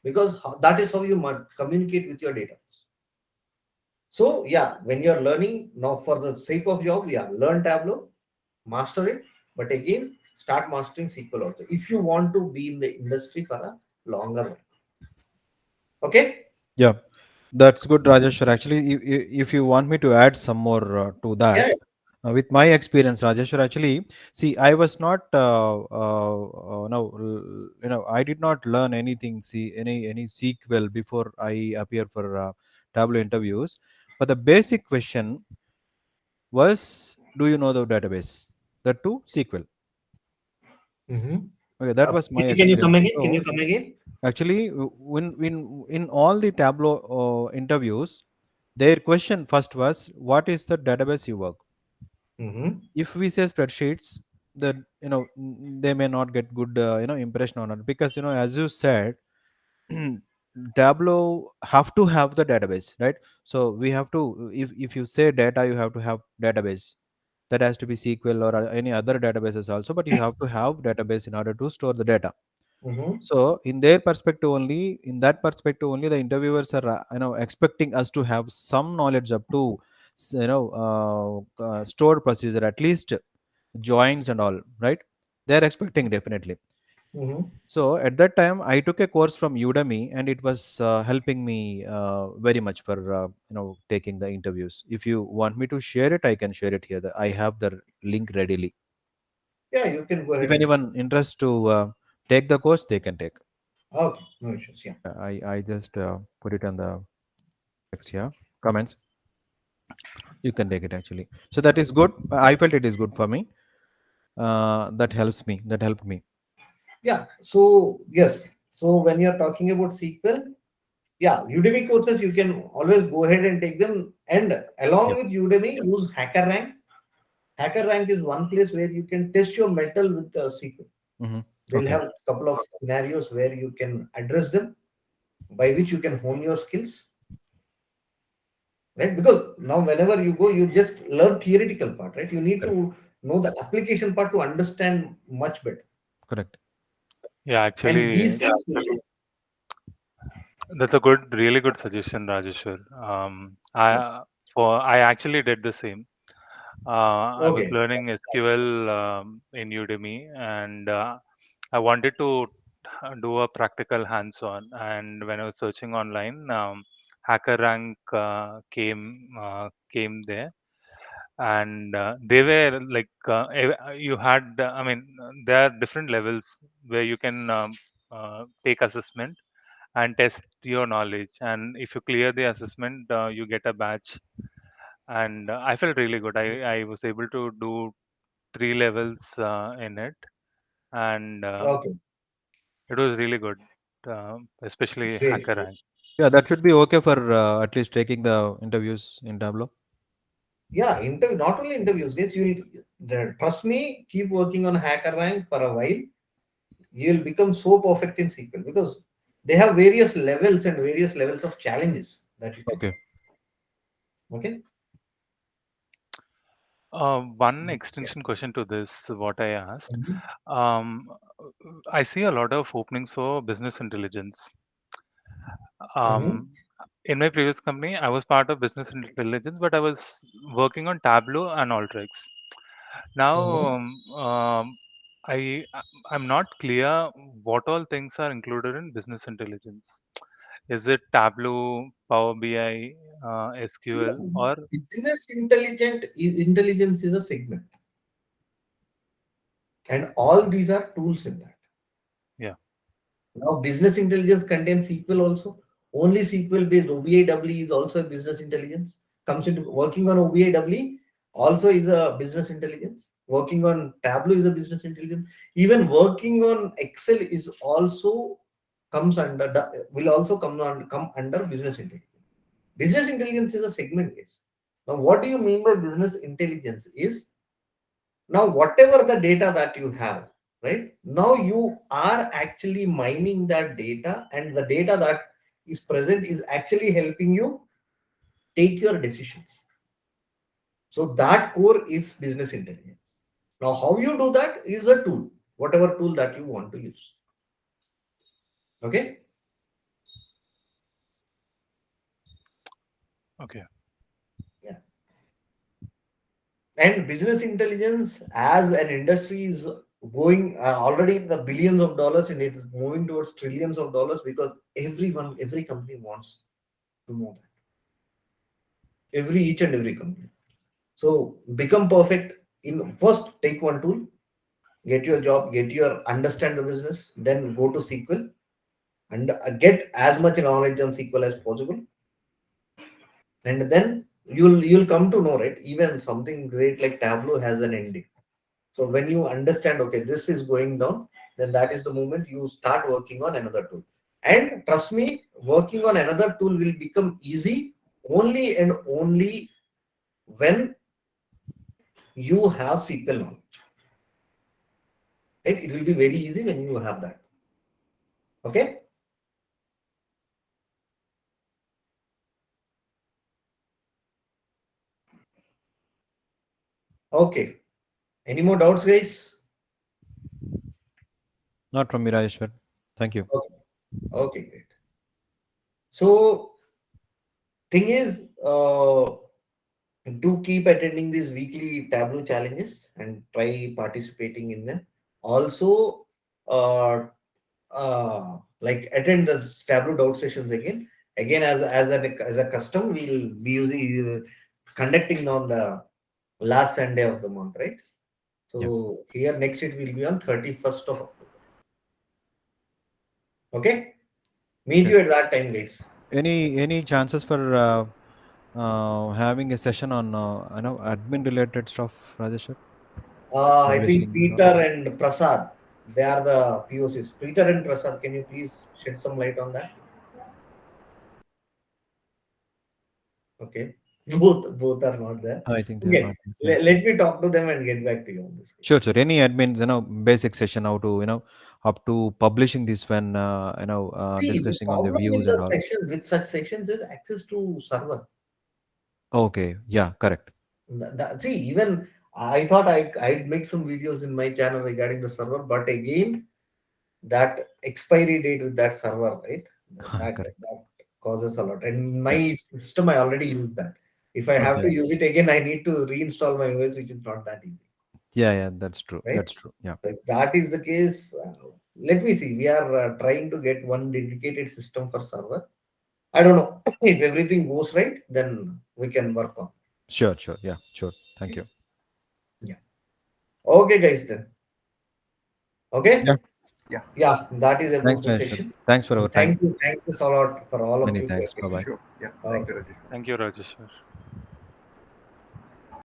because that is how you communicate with your database. So yeah, when you're learning now for the sake of job, yeah, learn Tableau, master it, but again, start mastering SQL also if you want to be in the industry for a longer while. Okay. Yeah, that's good, Rajeshwar. Actually, if you want me to add some more to that, Yeah. with my experience, Rajeshwar, actually, see, I was not, no, I did not learn anything, see, any SQL before I appear for Tableau interviews. But the basic question was, do you know the database? That too, SQL. Okay, that was my Can you come experience. again? Can you come again? Actually, when in all the Tableau interviews, their question first was, "What is the database you work?" If we say spreadsheets, that they may not get good impression on it, because as you said, Tableau have to have the database, right? So we have to, if you say data, you have to have database. That has to be SQL or any other databases also, but you have to have database in order to store the data. So in their perspective only, in that perspective only, the interviewers are expecting us to have some knowledge up to stored procedure, at least joins and all, right? They are expecting definitely. So at that time, I took a course from Udemy, and it was helping me very much for taking the interviews. If you want me to share it, I can share it here. I have the link readily. Yeah, you can go ahead. If anyone interests to take the course, they can take. Okay, no issues. Yeah. I just put it on the text here comments. You can take it actually. So that is good. I felt it is good for me. That helps me. That helped me. Yeah. So yes. So when you're talking about SQL, yeah, Udemy courses you can always go ahead and take them. And along Yep. with Udemy, use HackerRank. HackerRank is one place where you can test your metal with SQL. Mm-hmm. They'll Okay. have a couple of scenarios where you can address them, by which you can hone your skills. Right? Because now whenever you go, you just learn theoretical part, right? You need Correct. to know the application part to understand much better. Correct. Yeah, And these actually, things, that's a really good suggestion, Rajeshwar. I actually did the same. I was okay, learning SQL in Udemy, and I wanted to do a practical hands-on. And when I was searching online, HackerRank came there, and they were like you had. I mean, there are different levels where you can take assessment and test your knowledge, and if you clear the assessment, you get a badge. And I felt really good. I was able to do 3 levels in it, and okay, it was really good, especially great. hacker rank. Yeah, that should be okay for at least taking the interviews in Tableau. Yeah, not only interviews, guys, trust me, keep working on HackerRank for a while. You'll become so perfect in SQL because they have various levels and various levels of challenges that you can Okay. do. Okay. One Yeah. extension question to this, what I asked. Mhm. Um, I see a lot of openings for business intelligence. Mhm. Um, in my previous company, I was part of business intelligence, but I was working on Tableau and Alteryx. Mhm. Now, I I'm not clear what all things are included in business intelligence. Is it Tableau, Power BI, SQL, No, or intelligence is a segment, and all these are tools in that. yeah? Now, business intelligence contains SQL also. Only SQL based OBAW is also a business intelligence. Comes into working on OBAW also is a business intelligence. Working on Tableau is a business intelligence. Even working on Excel is also comes under will also come under business intelligence. Business intelligence is a segment case. Now, what do you mean by business intelligence? Is now whatever the data that you have, right? Now you are actually mining that data, and the data that is present is actually helping you take your decisions. So that core is business intelligence. Now, how you do that is a tool, whatever tool that you want to use. Okay. Okay. Yeah. And business intelligence as an industry is going already in the billions of dollars, and it is moving towards trillions of dollars because every company wants to know that. Each and every company. So become perfect in first take one tool, get your job, understand the business, then go to SQL and get as much knowledge on SQL as possible, and then you'll come to know, right? Even something great like Tableau has an ending. So when you understand, okay, this is going down, then that is the moment you start working on another tool. And trust me, working on another tool will become easy only and only when you have SQL knowledge. Right? It will be very easy when you have that. Okay. Okay. Any more doubts, guys? Not from Mirajeshwar. Thank you. Okay. Okay, great. So thing is, do keep attending these weekly Tableau challenges and try participating in them. Also, uh, like attend the Tableau doubt sessions again. Again, as a custom, we'll be using conducting on the last Sunday of the month, right? Yep. So here next it will be on 31st of October. Okay. Meet you at that time, guys. Any chances for having a session on admin related stuff, Rajesh sir? I think Publishing, Peter and Prasad, they are the POCs. Peter and Prasad, can you please shed some light on that? Okay. Both are not there. I think they're Okay. not. Yeah. Let me talk to them and get back to you on this. Sure, sir. Any admins, basic session how to, up to publishing this when, See, the discussing on the problem views with and the all. session, with such sessions is access to server. Okay. Yeah, correct. See, even I thought I'd make some videos in my channel regarding the server, but again, that expiry date with that server, right? That Correct. causes a lot. And my That's system, I already used that. If I have to okay. use it again, I need to reinstall my OS, which is not that easy, Yeah, that's true. right? That's true. Yeah. If that is the case, let me see. We are trying to get one dedicated system for server. I don't know if everything goes right, then we can work on. Sure. Yeah, sure. Thank you. Yeah. Okay, guys. Then. Okay. Yeah. That is about Thanks, the Rajesh sir. session. Thanks for our time. Thank you. Thanks a lot for all of Many you. thanks. Bye-bye. Sure. Yeah. Okay. Thank you, Rajesh. Thank you, Rajesh sir.